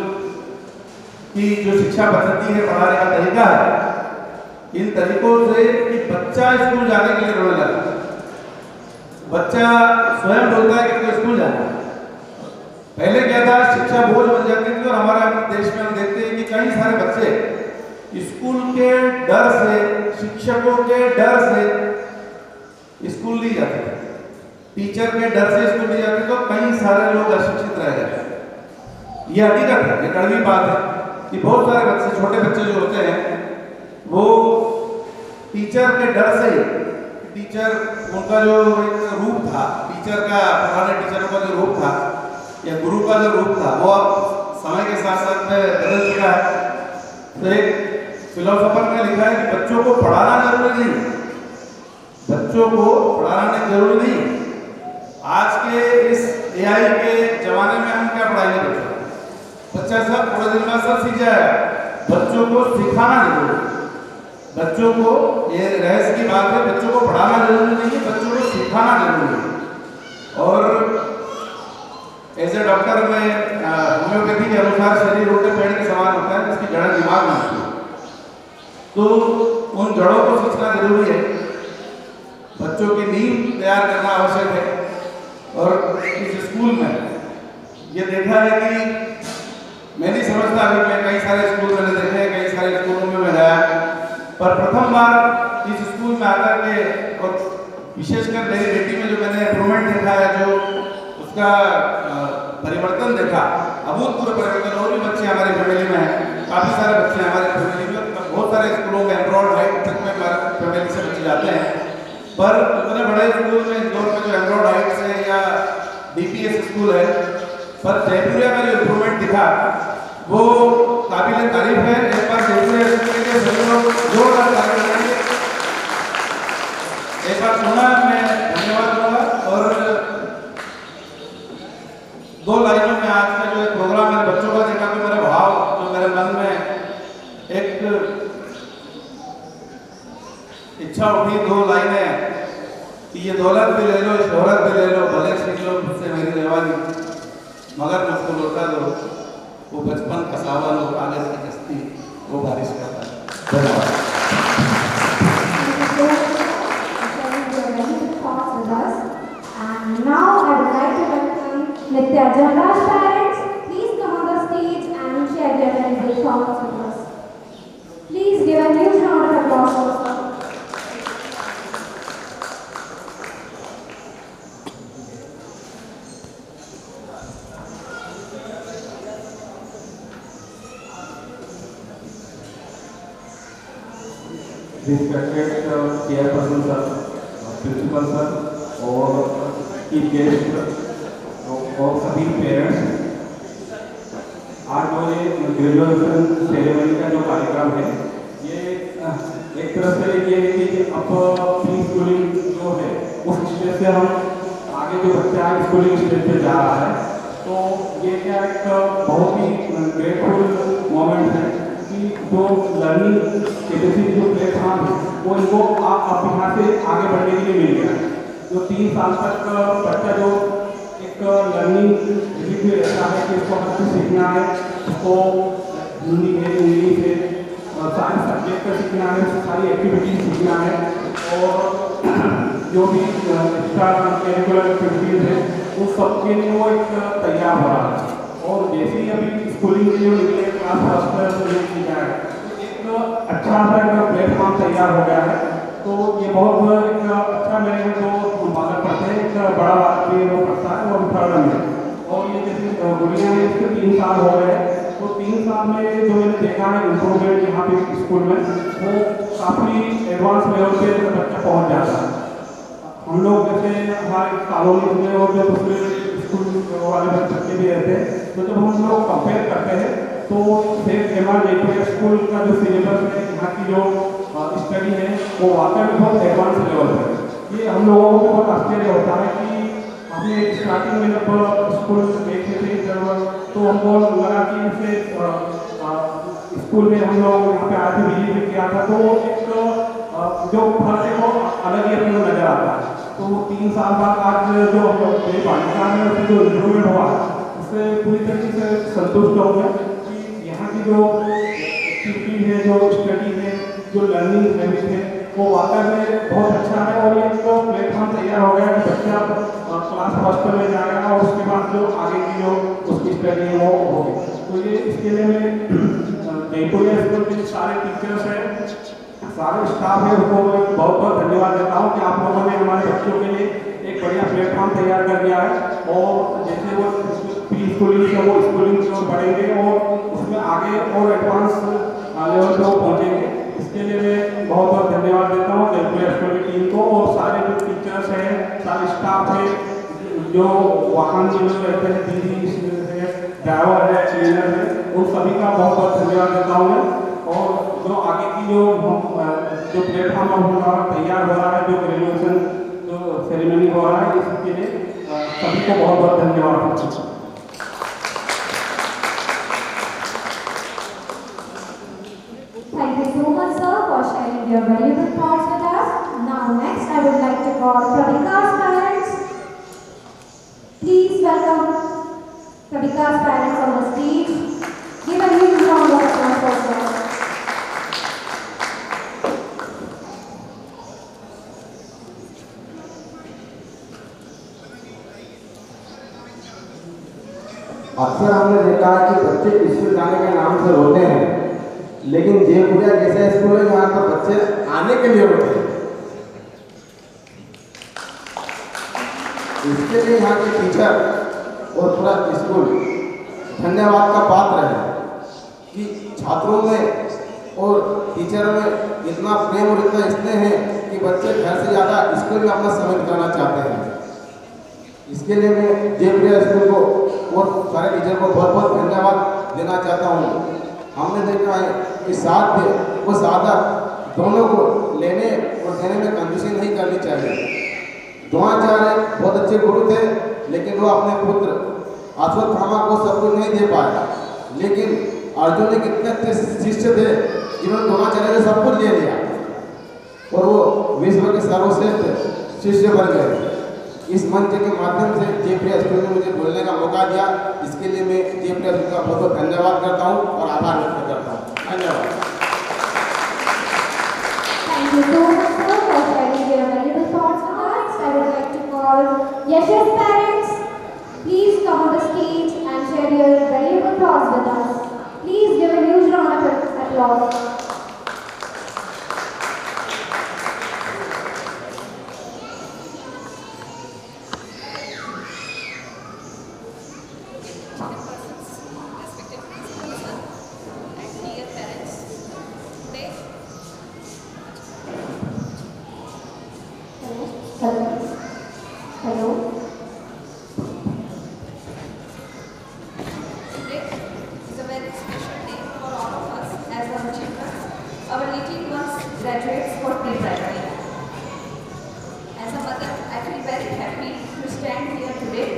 की जो शिक्षा पद्धति है, पढ़ाने का तरीका है, इन तरीकों से कि बच्चा स्कूल जाने के लिए रोने लगा। बच्चा स्वयं बोलता है कि मुझे स्कूल जाना है। पहले क्या था, शिक्षा बोझ बन जाती थी और हमारे देश में हम देखते हैं कि कई सारे बच्चे स्कूल के डर से, शिक्षकों के डर से स्कूल नहीं जाते थे, टीचर के डर से स्कूल नहीं जाते, तो कई सारे लोग अशिक्षित रह गए। ये हकीकत है, ये कड़वी बात है कि बहुत सारे बच्चे, छोटे बच्चे जो होते हैं, वो टीचर के डर से, टीचर उनका जो एक रूप था, टीचर का, पुराने टीचरों का जो रूप था या गुरु का जो रूप था, वो अब समय के साथ साथ में बदल चुका है। तो एक फिलोसोफर ने लिखा है कि बच्चों को पढ़ाना जरूरी नहीं, बच्चों को पढ़ाना जरूरी नहीं। आज के इस AI के जमाने में हम क्या पढ़ाएंगे बच्चों को? बच्चा सब थोड़े दिन में सब सीख जाएगा, बच्चों को सिखाना जरूरी है। बच्चों को, ये रहस्य की बात है, बच्चों को पढ़ाना जरूरी नहीं है, बच्चों को सिखाना जरूरी है। और एज ए डॉक्टर में होम्योपैथी के अनुसार शरीर रोटे पेड़ के समान होता है, जिसकी जड़ें दिमाग में होती है, तो उन जड़ों को सीखना जरूरी है। बच्चों की नींव तैयार करना आवश्यक है। और इस स्कूल में ये देखा है कि मैं नहीं समझता, अभी मैं कई सारे स्कूल मैंने देखे हैं, कई सारे स्कूलों में मैं गया, पर प्रथम बार इस स्कूल में आकर के, और विशेषकर मेरी बेटी में जो मैंने इम्प्रूवमेंट देखा है, जो उसका परिवर्तन देखा, अभूतपूर्व परिवर्तन। और भी बच्चे हमारे फैमिली में हैं, काफ़ी सारे बच्चे हमारे फैमिली में, बहुत सारे स्कूलों में एम्ब्रॉयड हाइट तक में हमारे फैमिली से बच्चे जाते हैं, पर उतने बड़े स्कूल में इंदौर में जो एम्ब्रॉयड हाइट्स है या DPS स्कूल है, पर जयपुरिया में जो इम्प्रूवमेंट दिखा वो काबिल तारीफ है। एक बार जयपुरिया स्कूल के सभी लोग जोरदार तारीफ करेंगे। एक बार पुनः मैं धन्यवाद दूंगा और 2 लाइनों में आज का जो एक प्रोग्राम है बच्चों का देखा, तो मेरे भाव, जो मेरे मन में एक इच्छा उठी, 2 लाइनें कि ये दौलत भी ले लो, शोहरत भी ले लो, भले सीख लो मुझसे मेरी रेवानी, मगर मुझको लौटा दो वो बचपन का सावन और कागज की कश्ती, वो बारिश करता है। धन्यवाद। And now I would like to welcome Nitya Jamraj parents. Please come on the stage and share their valuable thoughts with us. Please give a huge round of applause for us. Respected chairperson sir, principal sir और chief guest और सभी parents, आज जो ये graduation ceremony का जो कार्यक्रम है, ये एक तरह से ये है कि अब प्री स्कूलिंग जो है उस स्टेज से हम आगे जो बच्चा स्कूलिंग स्टेज पे जा रहा है, तो ये क्या एक बहुत ही ग्रेटफुल मोमेंट है कि जो लर्निंग कैपेसिटी जो प्लेटफॉर्म है वो इनको आप यहाँ से आगे बढ़ने के लिए मिल गया है। जो 3 साल तक बच्चा जो एक लर्निंग में रहता है कि इसको हर चीज़ सीखना है, उसको हिंदी है, इंग्लिश है, सारे सब्जेक्ट का सीखना है, सारी एक्टिविटीज सीखना है और जो भी एक्स्ट्रा करिकुलर एक्टिविटीज है उस सब के लिए वो एक तैयार हो रहा है। और जैसे ही अभी स्कूलिंग के लिए निकले क्लास फर्स्ट किया है तो एक अच्छा सा प्लेटफॉर्म तैयार हो गया है। तो ये बहुत एक अच्छा मेरे जो बालक पढ़ते हैं, एक बड़ा बालक भी वो पढ़ता है वो थर्ड में, और ये जैसे गुड़िया है इसके 3 साल हो गए हैं। तो 3 साल में जो मैंने देखा है इम्प्रूवमेंट यहाँ पे स्कूल में वो काफ़ी एडवांस लेवल पे बच्चा पहुँच जाता है। हम लोग जैसे हमारे कॉलोनी में और जो दूसरे स्कूल वाले बच्चे भी रहते हैं, तो जब हम लोग कंपेयर करते हैं तो सेठ एमआर जयपुर स्कूल का जो सिलेबस है, यहाँ की जो स्टडी है वो वाकई में बहुत एडवांस लेवल है। ये हम लोगों को बहुत आश्चर्य होता है कि हमने स्टार्टिंग में जब स्कूल देखे थे तो हमको लगा कि जैसे स्कूल में हम लोग यहाँ पे आए थे, विजिट किया था, तो एक जो फर्क है वो अलग ही अपने को नजर आता है। तो 3 साल बाद आज जो मेरी बालिका है उसमें जो इम्प्रूवमेंट हुआ उससे पूरी तरीके से संतुष्ट हो गए कि यहाँ की जो एक्टिविटी है, जो स्टडी है, जो लर्निंग हैबिट है वो वाकई में बहुत अच्छा है। और ये तो प्लेटफॉर्म तैयार हो गया कि बच्चा क्लास फर्स्ट में जाएगा और उसके बाद जो आगे की जो उसकी स्टडी है वो होगी। तो ये इसके लिए मैं जयपुर स्कूल के सारे टीचर्स हैं, सारे स्टाफ है, उसको मैं बहुत बहुत धन्यवाद देता हूँ कि आप लोगों ने हमारे बच्चों के लिए एक बढ़िया प्लेटफॉर्म तैयार कर दिया है। और जैसे वो प्री स्कूलिंग से वो स्कूलिंग की ओर बढ़ेंगे और उसमें आगे और एडवांस लेवल पे वो पहुँचेंगे। इसके लिए मैं बहुत बहुत धन्यवाद देता हूँ जयपुर स्कूल की टीम को और सारे जो टीचर्स हैं, सारे स्टाफ है, जो वाहन में जो रहते हैं, दीदी है, ड्राइवर है, क्लीनर है, उन सभी का बहुत बहुत धन्यवाद देता हूँ मैं। और जो आगे की जो प्लेटफॉर्म हमारा तैयार हो रहा है, जो ग्रेजुएशन जो सेरेमनी हो रहा है, इसके लिए सभी को बहुत बहुत धन्यवाद। Thank you so much, sir, for sharing your valuable thoughts with us. Now, next, I would like to call Pravika's parents. Please welcome Pravika's parents on the stage. Give a huge round of applause for them. अक्सर हमने देखा है कि बच्चे school जाने के नाम से रोते हैं, लेकिन जयपुरिया जैसा स्कूल है यहाँ पर बच्चे आने के लिए रोते हैं। इसके लिए यहाँ के टीचर और पूरा स्कूल धन्यवाद का पात्र है कि छात्रों में और टीचरों में इतना प्रेम और इतना स्नेह है कि बच्चे घर से ज़्यादा स्कूल में अपना समय बिताना चाहते हैं। इसके लिए मैं जयपुरिया स्कूल को और सारे टीचर को बहुत बहुत धन्यवाद देना चाहता हूँ। हमने देखा है कि साथ में वो साधक दोनों को लेने और देने में कंजूसी नहीं करनी चाहिए। द्रोणाचार्य बहुत अच्छे गुरु थे, लेकिन वो अपने पुत्र अश्वत्थामा को सब कुछ नहीं दे पाया, लेकिन अर्जुन ने कितने अच्छे शिष्य थे जिन्होंने द्रोणाचार्य से सब कुछ ले लिया और वो विश्व के सर्वश्रेष्ठ शिष्य बन गए। इस मंच के माध्यम से जयपुरिया स्कूल ने मुझे बोलने का मौका दिया, इसके लिए मैं जयपुरिया स्कूल का बहुत बहुत धन्यवाद करता हूँ और आभार व्यक्त करता हूँ। धन्यवाद। Thank you so much, sir, for sharing your valuable thoughts with us. I would like to call Yash's parents. Please come on the stage and share your valuable thoughts with us. Please give a huge round of applause. Hello. Today is a very special day for all of us as our children. Our little ones graduates for pre-primary. As a mother, I feel very happy to stand here today.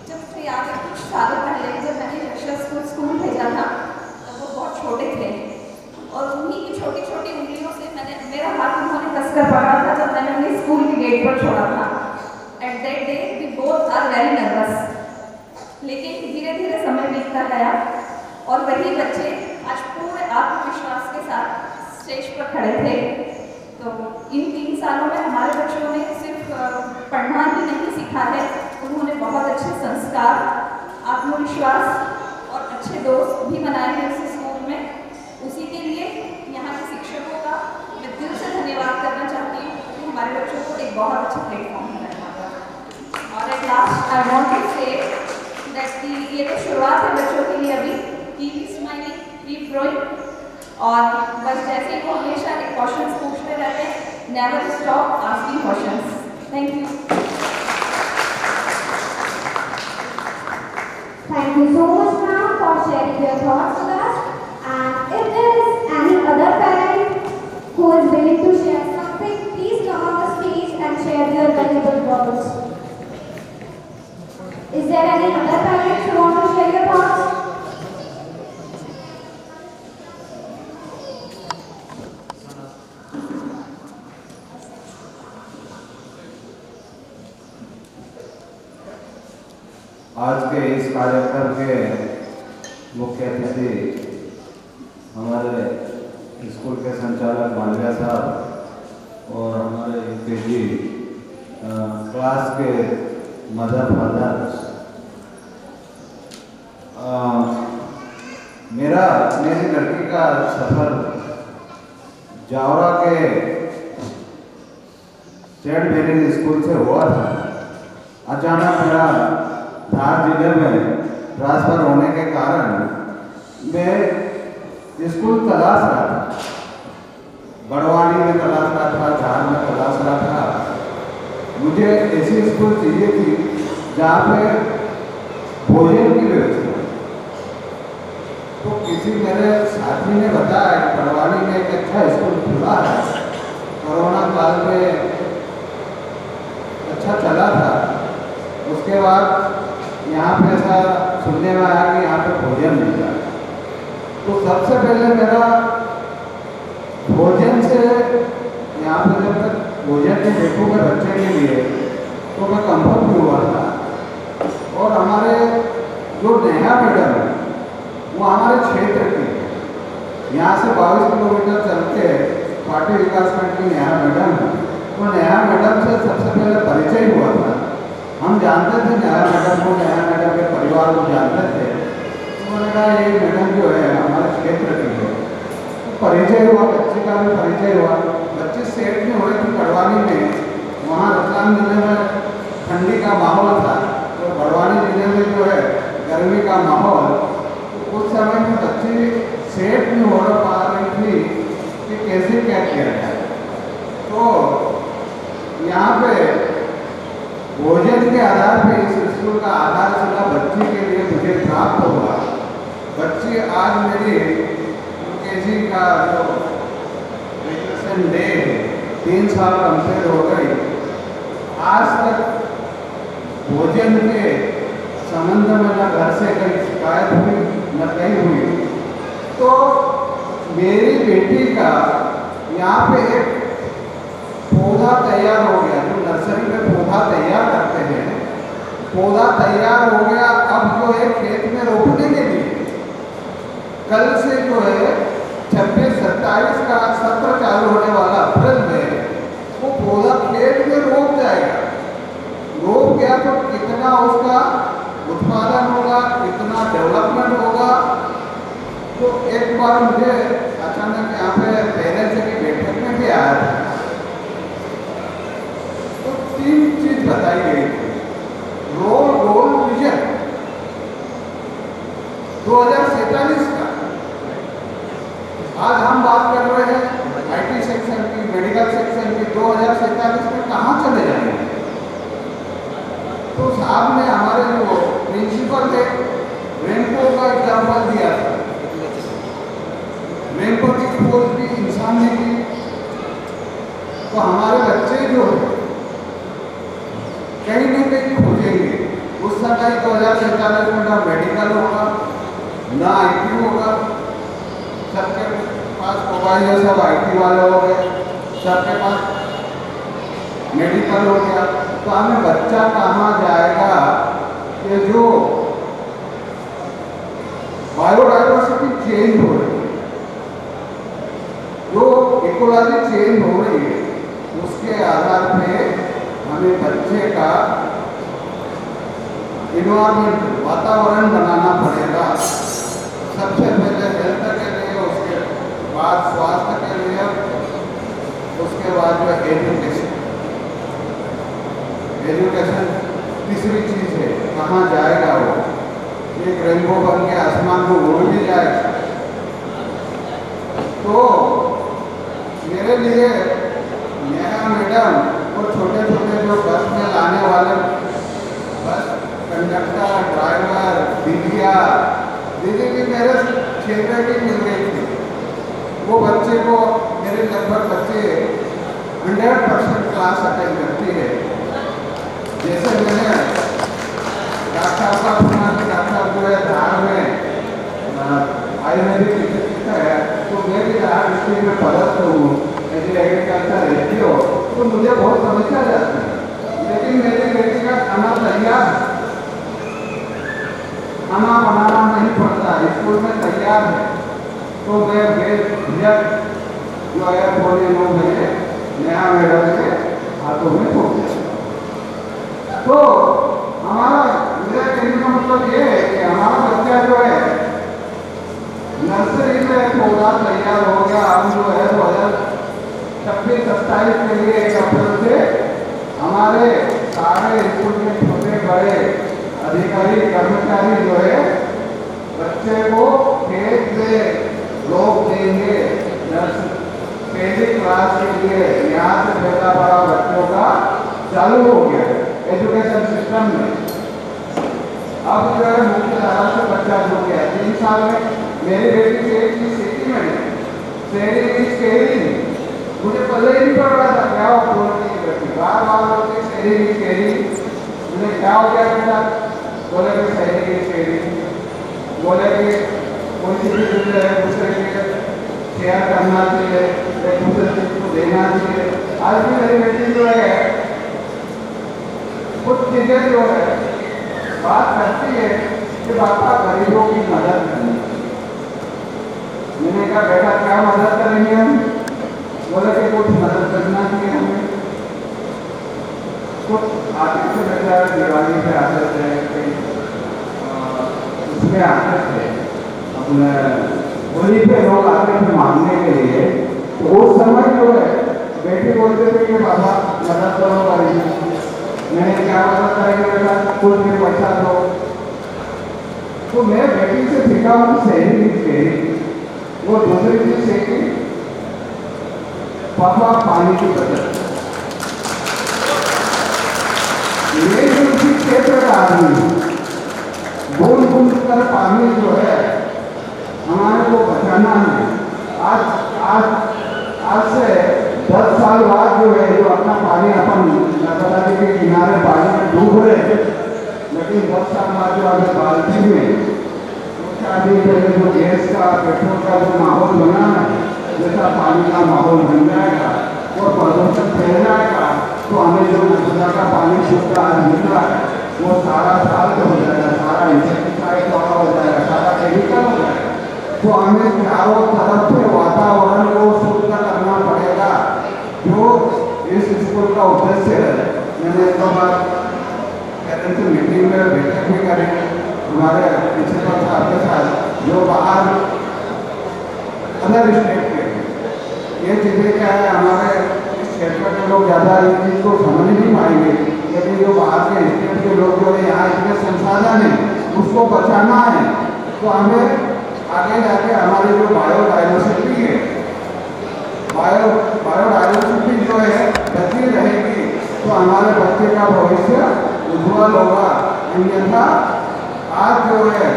जब याद है कुछ सालों पहले जब मैंने यशस को school भेजा था, तब वो बहुत छोटे थे और उन्हीं की छोटी छोटी उंगलियों से मेरा हाथ उन्होंने कसकर पकड़ा था जब मैंने उन्हें स्कूल के गेट पर छोड़ा था। At that day, we both are very nervous. लेकिन धीरे धीरे समय बीतता गया और वही बच्चे आज पूरे आत्मविश्वास के साथ स्टेज पर खड़े थे। तो इन 3 सालों में हमारे बच्चों ने सिर्फ पढ़ना ही नहीं सीखा है, उन्होंने बहुत अच्छे संस्कार, आत्मविश्वास और अच्छे दोस्त भी बनाए हैं इस स्कूल में। उसी के लिए यहाँ के शिक्षकों का मैं दिल से धन्यवाद करना चाहती हूँ कि हमारे बच्चों को एक बहुत अच्छा प्लेटफॉर्म मिला था। और at last I want to say that कि ये तो शुरुआत है बच्चों के लिए अभी, कीप स्माइलिंग, कीप ग्रोइंग, और बस जैसे ही वो हमेशा एक क्वेश्चंस पूछते रहते हैं, never stop asking questions. Thank you. Thank you so much, ma'am, for sharing your thoughts with us. And if there is any other parent who is willing to share something, please come on the stage and share your valuable words. Is there any other parents who want to share your thoughts? आज के इस कार्यक्रम के मुख्य अतिथि हमारे school के संचालक मालविया साहब और हमारे यूकेजी क्लास के मदर फादर्स, मेरी लड़की का सफर जावरा के सेंट मेरीज स्कूल से हुआ था। अचानक मेरा धार जिले में ट्रांसफर होने के कारण मैं स्कूल तलाश रहा था, बड़वानी में तलाश रहा था, झार में तलाश रहा था। मुझे ऐसी स्कूल चाहिए थी जहाँ पे भोजन की व्यवस्था। तो किसी मेरे साथी ने बताया कि बड़वानी में एक अच्छा स्कूल खुला है, कोरोना काल में अच्छा चला था। उसके बाद यहाँ पे ऐसा सुनने में आया कि यहाँ पे भोजन मिलता है। तो सबसे पहले मेरा भोजन से यहाँ पे जब तक भोजन के देखूँगा बच्चे के लिए तो मैं कंफर्ट भी हुआ था। और हमारे जो नेहा मैडम है वो हमारे क्षेत्र की, यहाँ से 22 किलोमीटर चल के पार्टी विकास खंड की नेहा मैडम है। तो नेहा मैडम से सबसे पहले परिचय हुआ था। हम जानते थे नेहा मैडम को, नेहा मैडम के परिवार को जानते थे। तो मैंने कहा ये मैडम जो है हमारे क्षेत्र की है। तो परिचय हुआ, बच्चे का भी परिचय हुआ। बच्चे सेट में हो रहे थे बड़वानी में, वहाँ रतलाम जिले में ठंडी का माहौल था, तो बड़वानी जिले में जो है गर्मी का माहौल। तो उस समय में बच्चे सेट में हो पा रही थी कि कैसे क्या किया जाए। तो यहाँ पे भोजन के आधार पे इस स्कूल का आधारशिला बच्ची के लिए मुझे प्राप्त हुआ। बच्ची आज मेरी यूकेजी का जो वेकेशन डे 3 साल कंप्लीट हो गई, आज तक भोजन के संबंध में न घर से कहीं शिकायत हुई न कहीं हुई। तो मेरी बेटी का यहाँ पे एक पौधा तैयार हो गया, जो नर्सरी में पौधा तैयार करते हैं, पौधा तैयार हो गया। अब जो है खेत में रोपने के लिए कल से जो है 26-27 का सत्र चालू होने वाला अप्रैल में, वो पौधा खेत में रोप जाएगा। रोप गया तो कितना उसका उत्पादन होगा, कितना डेवलपमेंट होगा। तो एक बार मुझे अचानक यहाँ पे पेरेंट्स की बैठक में भी आया था। 3 चीज बताई गई थी। रोल विजन 2047 का। आज हम बात कर रहे हैं आईटी सेक्शन की, मेडिकल सेक्शन की। 2047 में कहाँ चले जाएंगे? तो साहब ने हमारे जो प्रिंसिपल थे रेनको का एग्जाम्पल दिया था। रेनको की खोज भी इंसान ने की। तो हमारे बच्चे जो कहीं न कहीं खोजेंगे। उस समय 2047 में ना मेडिकल होगा ना आईटी होगा। सबके पास मोबाइल है, सब आईटी वाले हो गए, सबके पास मेडिकल हो गया। तो हमें बच्चा कहाँ जाएगा? ये जो बायोडाइवर्सिटी इक्वलाइटी चेंज हो रही है, उसके आधार पे हमें बच्चे का इन्वायरमेंट, वातावरण बनाना पड़ेगा। सबसे पहले हेल्थ के लिए, उसके बाद स्वास्थ्य के लिए, उसके बाद जो एजुकेशन। एजुकेशन तीसरी चीज़ है, कहाँ जाएगा वो? एक रेनबो बन के आसमान को उड़ भी जाएगा। तो मेरे लिए नेहा मैडम और छोटे छोटे जो बस में लाने वाले बस कंडक्टर, ड्राइवर, दीदी भी मेरे क्षेत्र की मिल गई थी। वो बच्चे को, मेरे लगभग बच्चे 100% क्लास अटेंड करती है। जैसे मैंने डॉक्टर साहब सुना कि डॉक्टर जो है धार में आयुर्वेदिक चिकित्सा है, तो मैं भी धार डिस्ट्रिक्ट में पदस्थ हूँ, एग्रीकल्चर रहती हो, तो मुझे बहुत समस्या जाती है। लेकिन मेरी बेटी का खाना तैयार, खाना बनाना नहीं पड़ता, स्कूल में तैयार है। तो मैं बेझिझक जो है बोले लो मैंने नया मैडम के हाथों में छोड़ दिया। तो हमारा, मेरा कहने का मतलब ये है कि हमारा बच्चा जो है नर्सरी में पौधा तैयार हो गया, हम जो है 2026-27 के लिए 1 अप्रैल से हमारे सारे स्कूल के छोटे बड़े अधिकारी कर्मचारी जो है बच्चे को खेत में रोक देंगे। पहली क्लास के लिए यहाँ से पैदा बड़ा बच्चों का चालू हो गया एजुकेशन सिस्टम में। अब जो है मुख्य धारा से बच्चा जुड़ गया 3 साल में। मेरी बेटी से एक चीज सीखी मैंने, शेयरिंग। मुझे पहले ही नहीं पड़ रहा था क्या वो बोल रही बेटी, बार बोलती शेयरिंग। मुझे क्या हो गया बेटा? बोले कि शेयरिंग, बोले कि कोई सी चीज है दूसरे के शेयर करना चाहिए, एक दूसरे चीज को देना चाहिए। आज भी मेरी बेटी जो है कुछ चीजें जो है बात करती है कि पापा गरीबों की मदद करनी। मैंने कहा बेटा क्या मदद करेंगे हम? बोले कि कुछ मदद करना चाहिए हमें। कुछ आते थे बेटा, दिवाली पे आते थे, उसमें आते थे अपने होली पे लोग आते थे मांगने के लिए। तो उस समय जो है बेटी बोलते थे कि बाबा मदद करो गरीब। मैंने क्या मदद करेंगे बेटा? कुछ भी पैसा दो। तो मैं बेटी से सीखा हूँ शेयरिंग। वो दूसरी चीज सीखी, पापा पानी की बचत। ये जो उसी क्षेत्र का आदमी बूंद बूंद कर पानी जो है हमारे को बचाना है। आज से 10 साल बाद जो है जो अपना पानी अपन नर्मदा जी के किनारे पानी में डूब रहे, लेकिन 10 साल बाद जो अगर बाल्टी में शादी पहले जो गैस का, पेट्रोल का जो माहौल बना है, जैसा पानी का माहौल बन जाएगा और प्रदूषण फैल जाएगा, तो हमें जो नर्मदा का पानी शुद्ध आज मिल रहा है वो सारा साल हो जाएगा, सारा इंसेक्टिसाइड वाला हो जाएगा, सारा केमिकल हो जाएगा। तो हमें चारों तरफ से वातावरण को शुद्ध करना पड़ेगा, जो इस स्कूल का उद्देश्य है। मैंने एक बार पेरेंट्स मीटिंग में बैठक भी करी हमारे प्रिंसिपल साहब के साथ, जो बाहर अदर स्टेट के। ये चीज़ें क्या है, हमारे इस क्षेत्र के लोग ज़्यादा इस चीज़ को समझ नहीं पाएंगे, लेकिन जो बाहर के स्टेट के लोग जो है यहाँ इतने संसाधन है उसको बचाना है। तो हमें आगे जाके हमारी जो बायोडाइवर्सिटी है, बायोडाइवर्सिटी जो है बची रहेगी, तो हमारे बच्चे का भविष्य उज्ज्वल होगा। अन्यथा आज जो है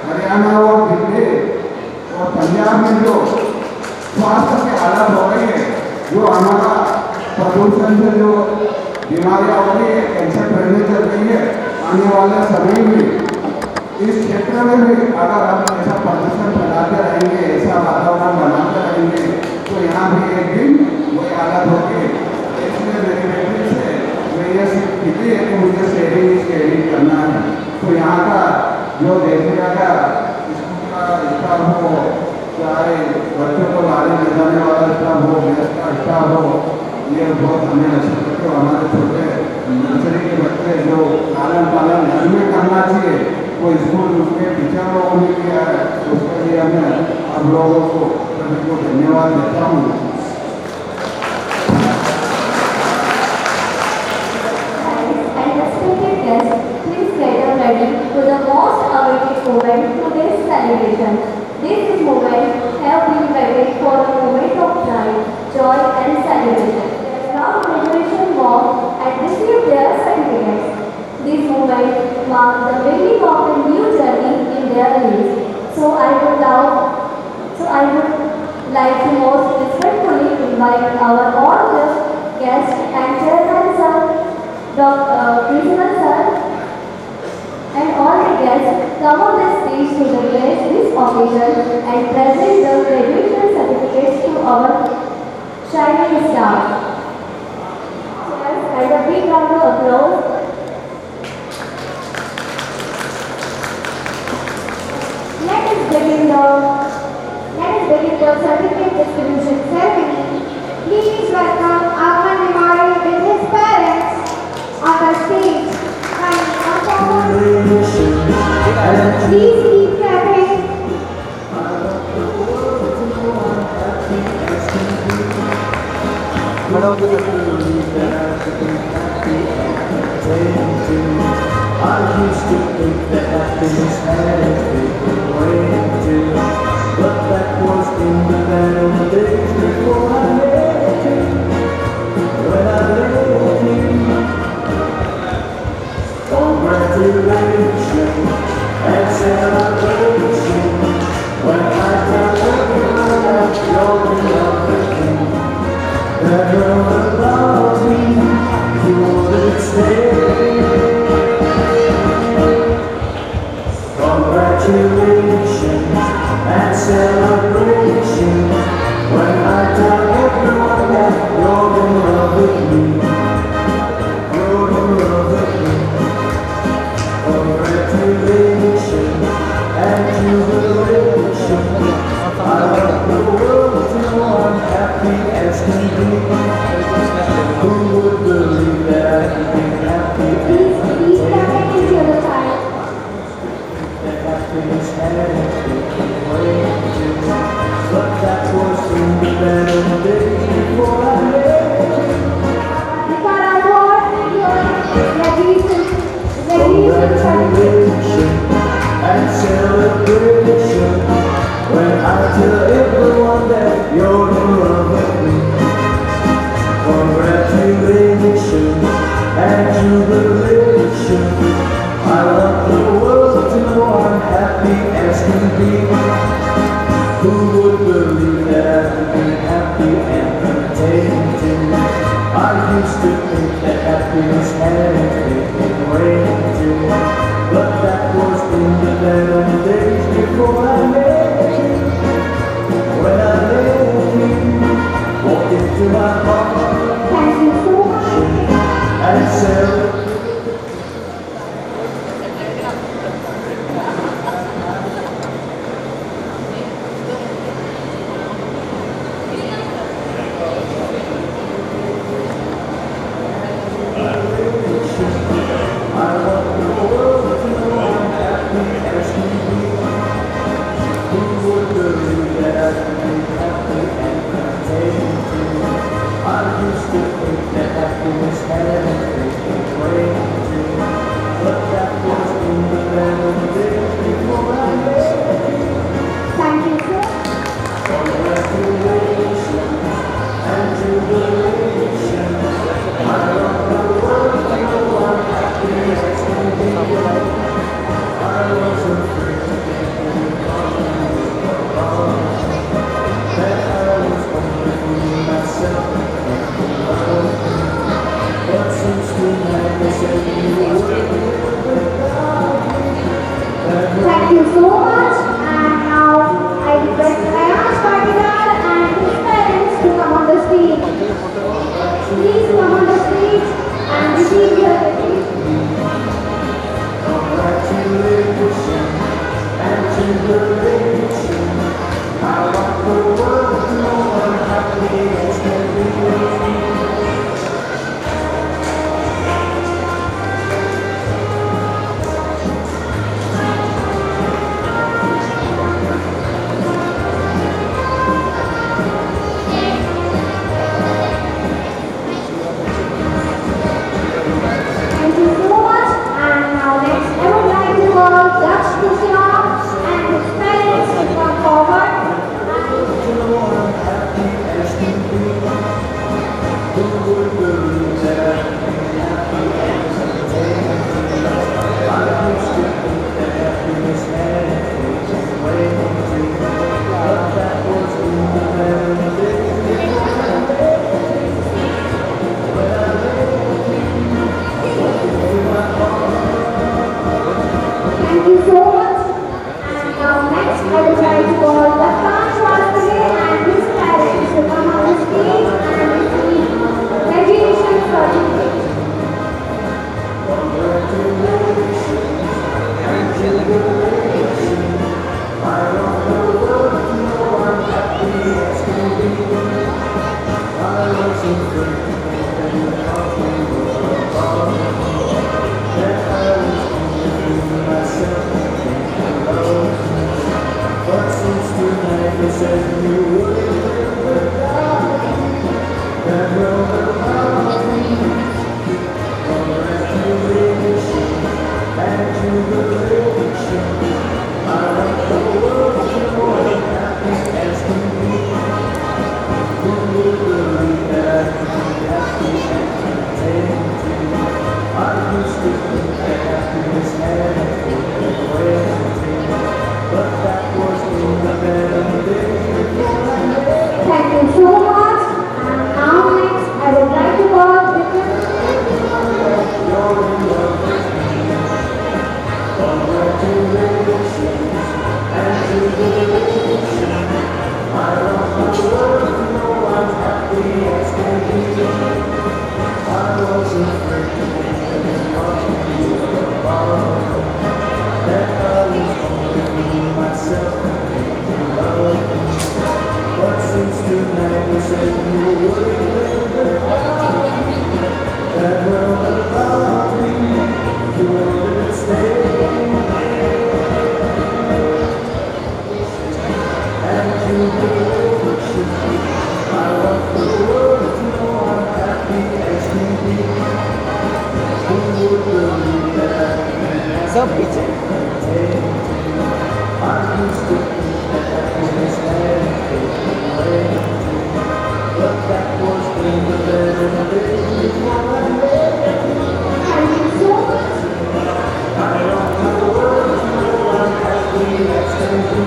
हरियाणा और दिल्ली और पंजाब में जो स्वास्थ्य की हालत हो रही है, जो हमारा प्रदूषण से जो बीमारियाँ हो रही है, कैंसर फैलने चल रही है, आने वाले समय में इस क्षेत्र में भी अगर हम ऐसा प्रदूषण फैलाते रहेंगे, ऐसा वातावरण बनाते रहेंगे, तो यहाँ भी एक दिन वही हालत होगी। इसलिए मेरी बेटी से मैं ये सीखी है कि मुझे शेयरिंग करना है। तो यहाँ का जो देखिएगा स्कूल का स्टाफ हो, चाहे बच्चों को लाने जाने वाला स्टाफ हो, गेस्ट का स्टाफ हो, ये बहुत हमें अच्छा लगता है। हमारे छोटे नर्सरी के बच्चे जो लालन पालन घर में करना चाहिए वो स्कूल के टीचर लोगों ने किया है, उसके लिए मैं आप लोगों को सभी को धन्यवाद देता हूँ। Please get ready to the most awaited moment to this celebration. This moment have been waiting for a moment of pride, joy and celebration. They now graduation walk and receive their certificates. This moment marks the beginning of a new journey in their lives. So I would like to most respectfully invite our all guests and chairman sir, principal sir, and all the guests come on the stage to grace this occasion and present the graduation certificates to our shining staff. Yes, and a big round of applause. Let us begin the certificate distribution ceremony. Please welcome Arman Nimari with his parents on the stage. Kindly come forward. Please keep clapping. I used to think that happiness had its big way to, but that was in the land of the days before I met you. When I met you, congratulations and celebration. When I tell everyone that you're in love with me, that girl about me, you wouldn't stay. Congratulations and celebrations when I tell everyone that you're in love with me. You're in love with me. Congratulations and jubilation. I want the world to know I'm happy as can be. Who would believe that I can be happy? Please clap into the fire. Happiness had its big way to, but that was in the better days before I met you. Congratulations and celebration when I tell everyone that you're in love with me. Congratulations and jubilation. I want the world to know I'm happy as can be. Who would believe that I could be happy and contented? I used to think that happiness had its big way to, but that was in the better days before I met you. When I met you, walked into my heart and celebrated. used to think that happiness had taken away. But that was in the better days before I met. Thank you so much. And now next, I would like to call Vikram. You're in love with me. Congratulations and jubilation. I love the world, you know I'm happy as can be. I was afraid of you above, that I was only myself in love. But since tonight you said you would live that world about me, you wouldn't stay. And you believe I want the world to know I'm happy as can be. Who would believe that some picture? I used to think that happiness had taken away, but that was in the better days before I met. Thank you so much. I want the world to know I'm happy as can be.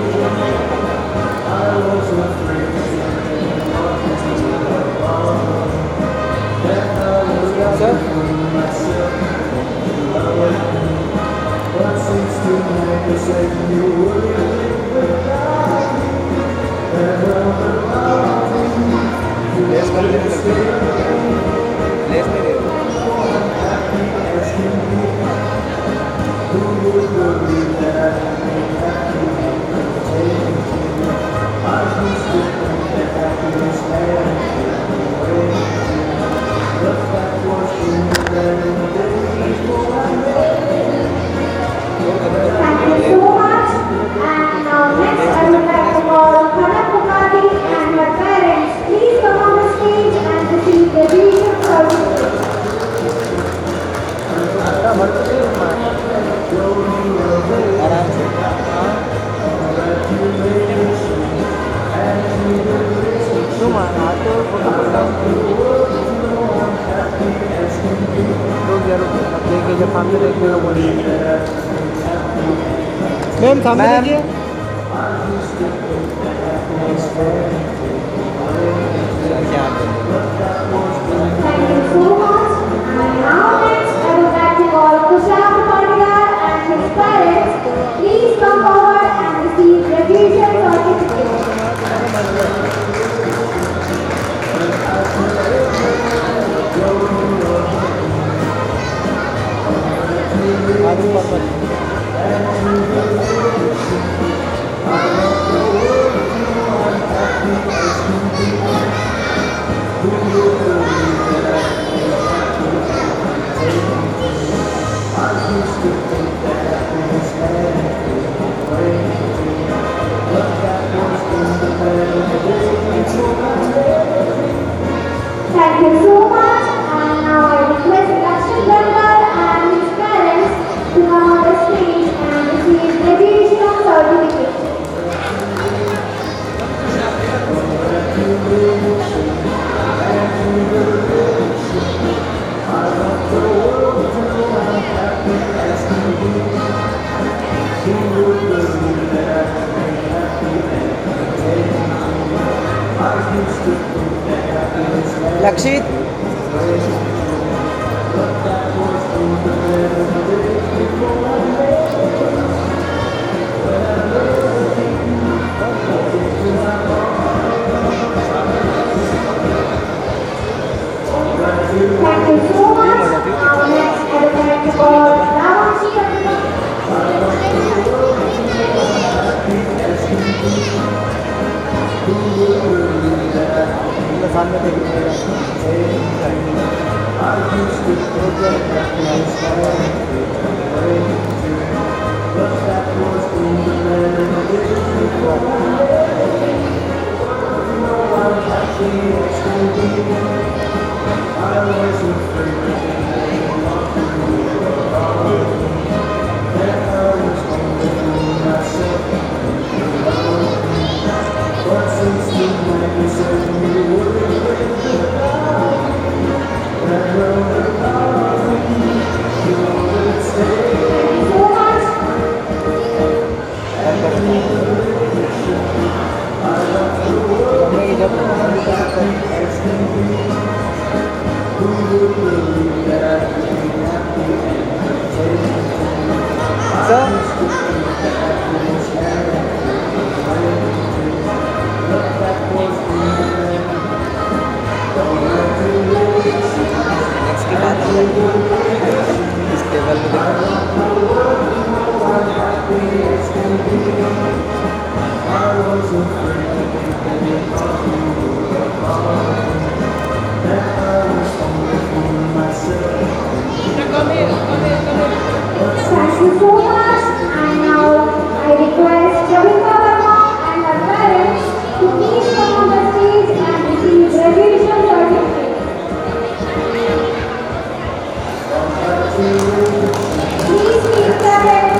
I was afraid of you above, that I was fooling myself in love. But since tonight you said you would live without me, that world about me, you wouldn't stay. I'm happy as can be. Who would believe that I'd be happy today? I used to think that happiness had taken away, but that was in the better days before I met. Thank you so much. And now next, I would like to call Khanak Mukherjee and her parents. Please come on the stage and receive the regional certificate. Ma'am सामने देखिए Thank you so much. And now next, I would like to call Kushal Pandya and his parents. Please come forward and receive the regional certificate. Thank you so much. And now I request Lakshman Gandhar and his parents to come on the stage and receive the regional certificate. लक्षित Thank you so much. Now next, I would like to call Ravanshi सामने देखिए That next की बात इस table में Thank you so much. And now I request Pravika Verma and her parents to please come on the stage and receive graduation certificate. Please be seated.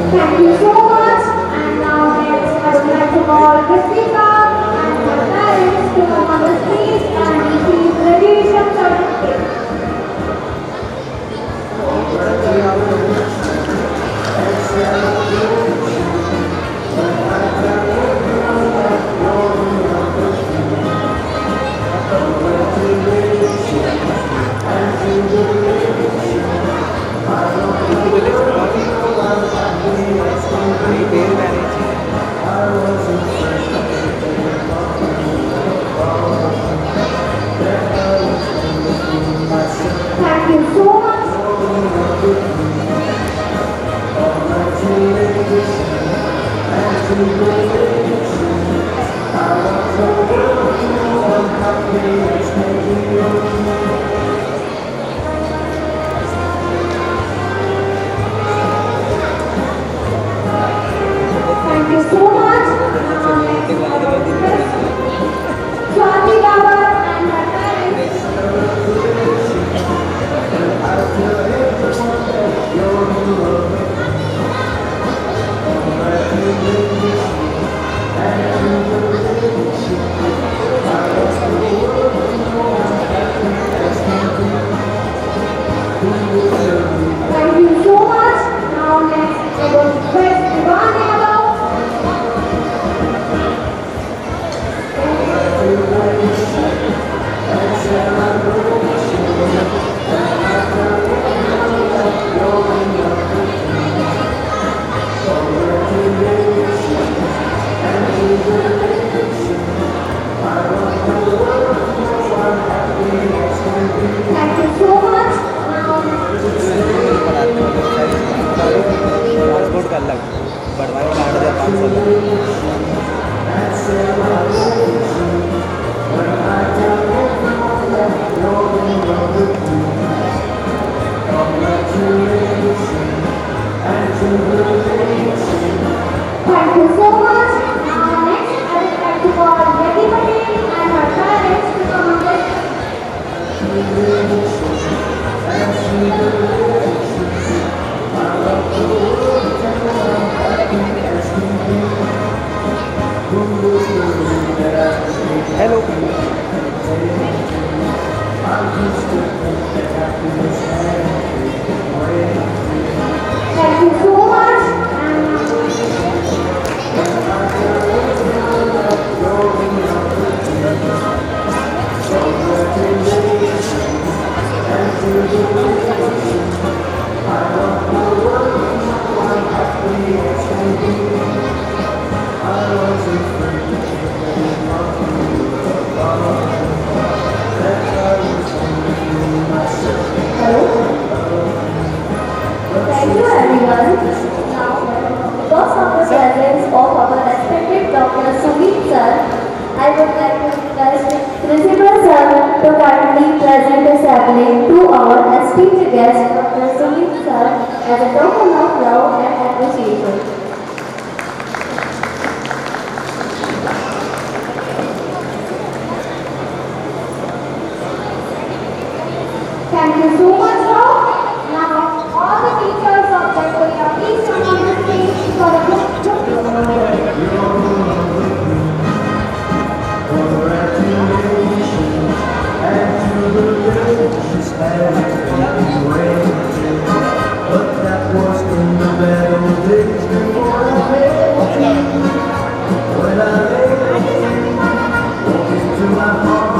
Thank you so much. And now next I would like to call Kristika and her parents to come on the stage and receive graduation certificate. Thank you so much. Thank you so much. Swati Babar and her parents. Thank you so much. Now next I will request Ivan Yadav. Thank you so much. Now transport का अलग बढ़वाए का 8,500 thank you so much. Now next I would like to call Yati Patel and her parents to come on the hello Thank you so much. Thank you everyone. Now, because of the presence of our respected Dr. Sumit sir, I would like to request to kindly present this evening to our esteemed guest, Dr. Sumit sir, as a token of love and appreciation. Thank you so much, sir. Now, all the teachers of Jaipur, please come on the stage for a But that was in the bad old days before I met you. When I walked into my heart,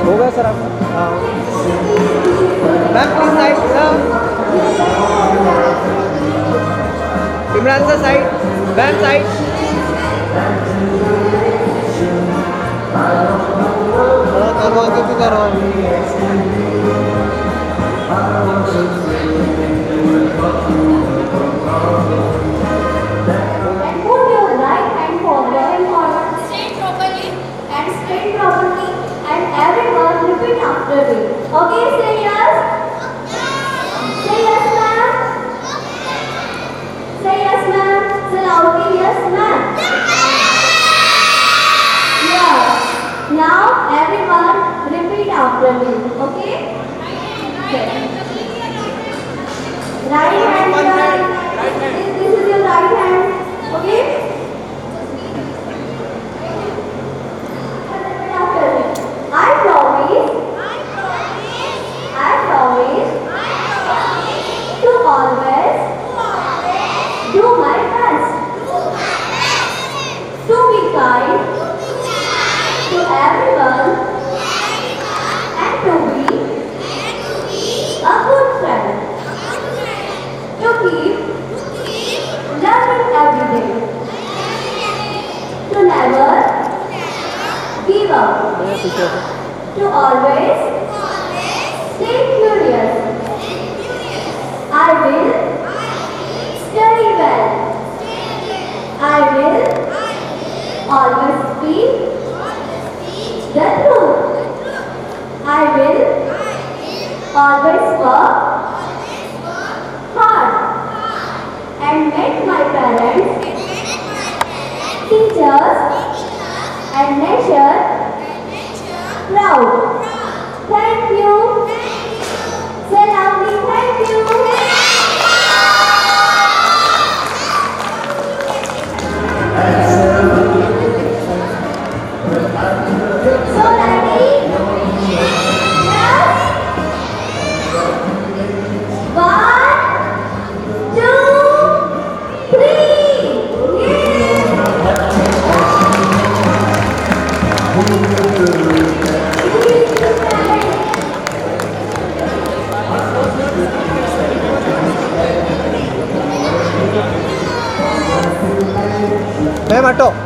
होगा sir आपका हाँ ma'am please side sir Imran sir side ma'am side थोड़ा करवा के भी करवा and put your right hand forward. Stand properly and stand properly. And everyone repeat after me. Okay, say yes. Say yes, ma'am. Say yes, ma'am. Say loudly, yes, ma'am. Yeah. Now everyone repeat after me. Okay? Right hand. This is your right hand. Okay? I promise to always do my best to be kind to everyone and to be a good friend, to keep learning every day, to never give up, to always stay curious. I will study well. I will always speak the truth. I will always work hard and make my parents, teachers and nature proud. Thank you. Say loudly, thank you. So ready? Yes. 1, 2, 3.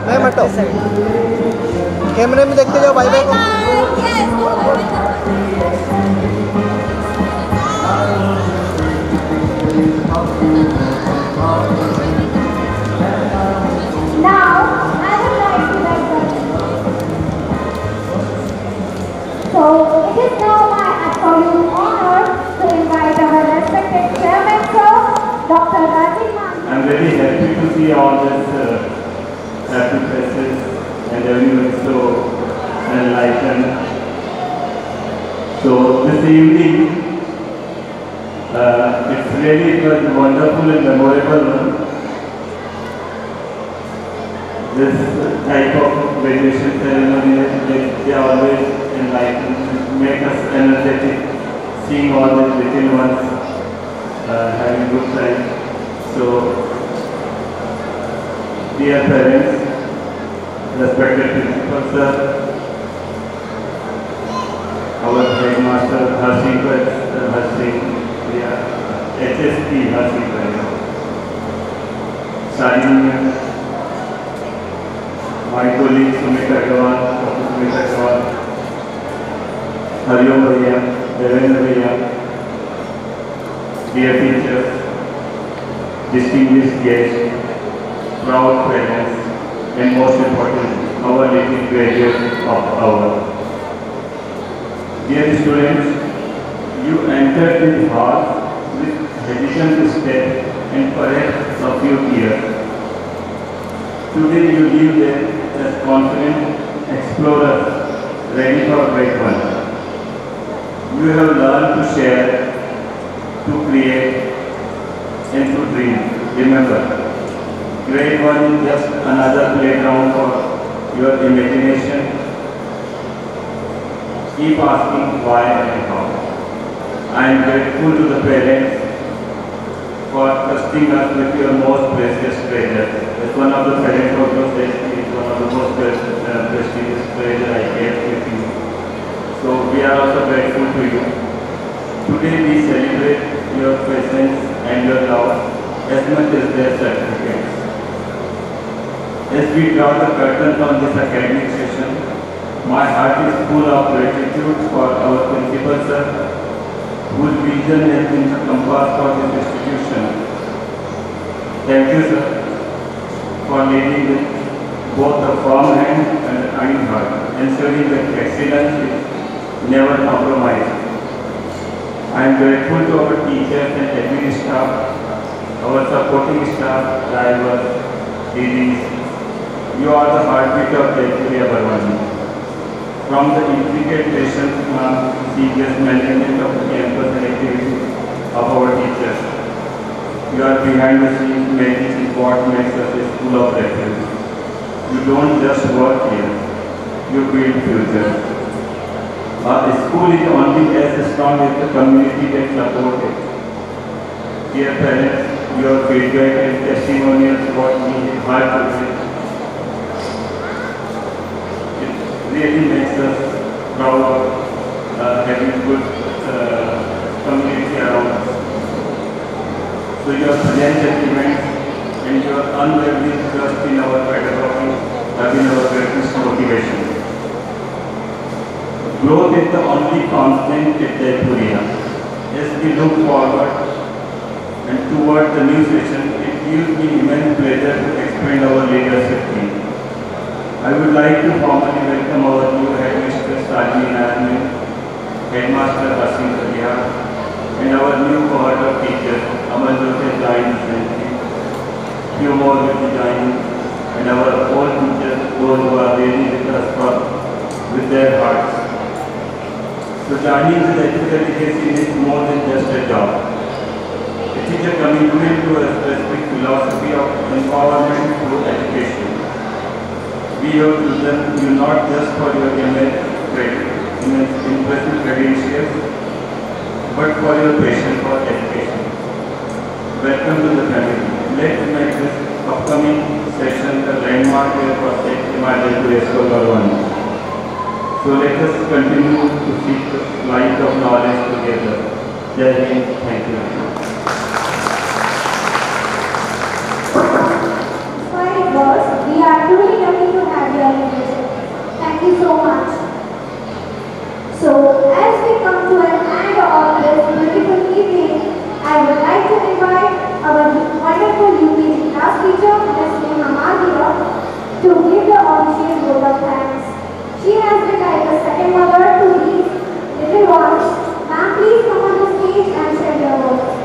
Ma'am हटो कैमरे में देखते जाओ भाई भाई को Now, I would like to welcome. So, it is now my absolute honor to invite our respected chairman, sir, Dr. Rajiv Mani. I'm very happy to see all this happy faces and everyone so enlightened. So this evening, it was wonderful and memorable. This type of graduation ceremony, they always enlighten, make us energetic, seeing all the little ones having good time. So, dear parents, respected principal sir, our headmaster Harshit, HSP Harshit, Shalini, my colleague Sumita Agarwal, Dr. Sumita Agarwal, Hariom Bhaiya, Devendra Bhaiya, dear teachers, distinguished guests, proud parents, and most importantly, our little graduates of our. Dear students, you entered this hall with hesitant step and perhaps a few tears. Today you leave there as confident explorers ready for grade one. You have learned to share, to create, and to dream. Remember, grade one is just another playground for your imagination. Keep asking why and how. I am grateful to the parents for trusting us with your most precious treasure. As one of the parents also says, it is one of the most precious treasure I get with you. So we are also grateful to you. Today we celebrate your presence and your love as much as their certificates. As we draw the curtain on this academic session, my heart is full of gratitude for our principal sir, whose vision has been the compass for this institution. Thank you, sir, for leading with both a firm hand and a kind heart, ensuring that excellence is never compromised. I am grateful to our teachers and admin staff, our supporting staff, drivers, DDs. You are the heartbeat of Jaipuria Barwani. From the intricate lessons from serious management of the campus and activities of our teachers, you are behind the scenes making what makes us a school of reference. You don't just work here, you build future. The school is only as strong as the community that supports it. Dear parents, your feedback and testimonials what we heard today really makes us proud of having good community around us. So your present achievements and your unwavering trust in our pedagogy have been our greatest motivation. Growth is the only constant at Jaipuria. As we look forward and toward the new session, it gives me immense pleasure to expand our leadership team. I would like to formally welcome our new headmistress Shalini Nair, headmaster Harshit Bhaiya, and our new cohort of teachers, Amaljot has joined recently. Few more will be joining, and our old teachers, those who are really with us with their hearts. So joining with Jaipuria legacy is more than just a job. It is a commitment to a specific philosophy of empowerment through education. We have chosen you not just for your impressive credentials, but for your passion for education. Welcome to the family. Let's make this upcoming session the landmark year for St. Jaipuria School Barwani. So let us continue to seek the light of knowledge together. Jai Hind, thank you. We are truly lucky to have you all here. Thank you so much. So, as we come to an end of this beautiful evening, I would like to invite our wonderful UPG class teacher, Ms. Neha Madhura, to give the audience vote of thanks. She has been like a second mother to these little ones. Ma'am, please come on the stage and share your words.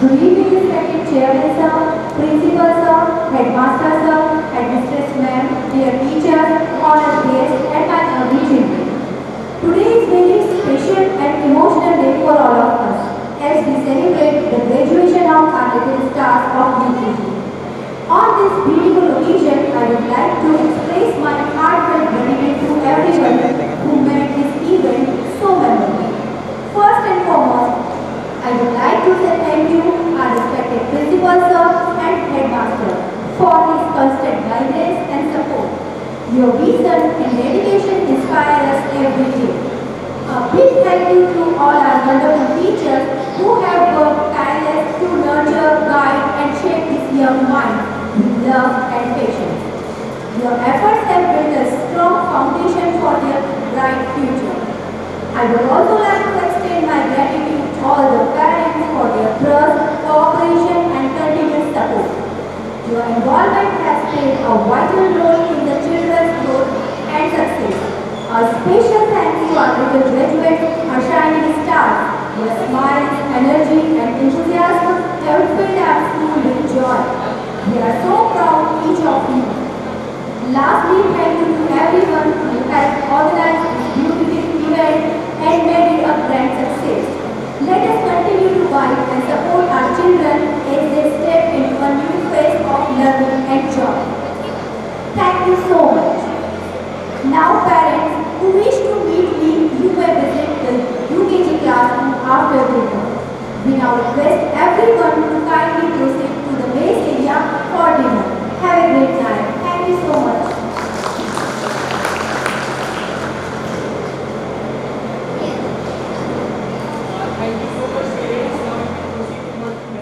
Good evening, respected chairman sir, principal sir, headmaster sir, headmistress ma'am, dear teachers, honored guests, and my lovely children. Today is very special and dedication inspire us every day. A big thank you to all our wonderful teachers who have worked tireless to nurture, guide and shape this young mind with love and patience. Your efforts have built a strong foundation for their bright future. I would also like to extend my gratitude to all the parents for their trust, cooperation and continuous support. Your involvement has played a vital role in the children's growth and success. A special thank you to our little graduates, our shining stars. Your smiles, energy and enthusiasm have filled our school with joy. We are so proud each of you. Lastly, thank you to everyone who has organized this beautiful event and made it a grand success. Let us continue to guide and support our children as they step into a new phase of learning and joy. Thank you so much. Now,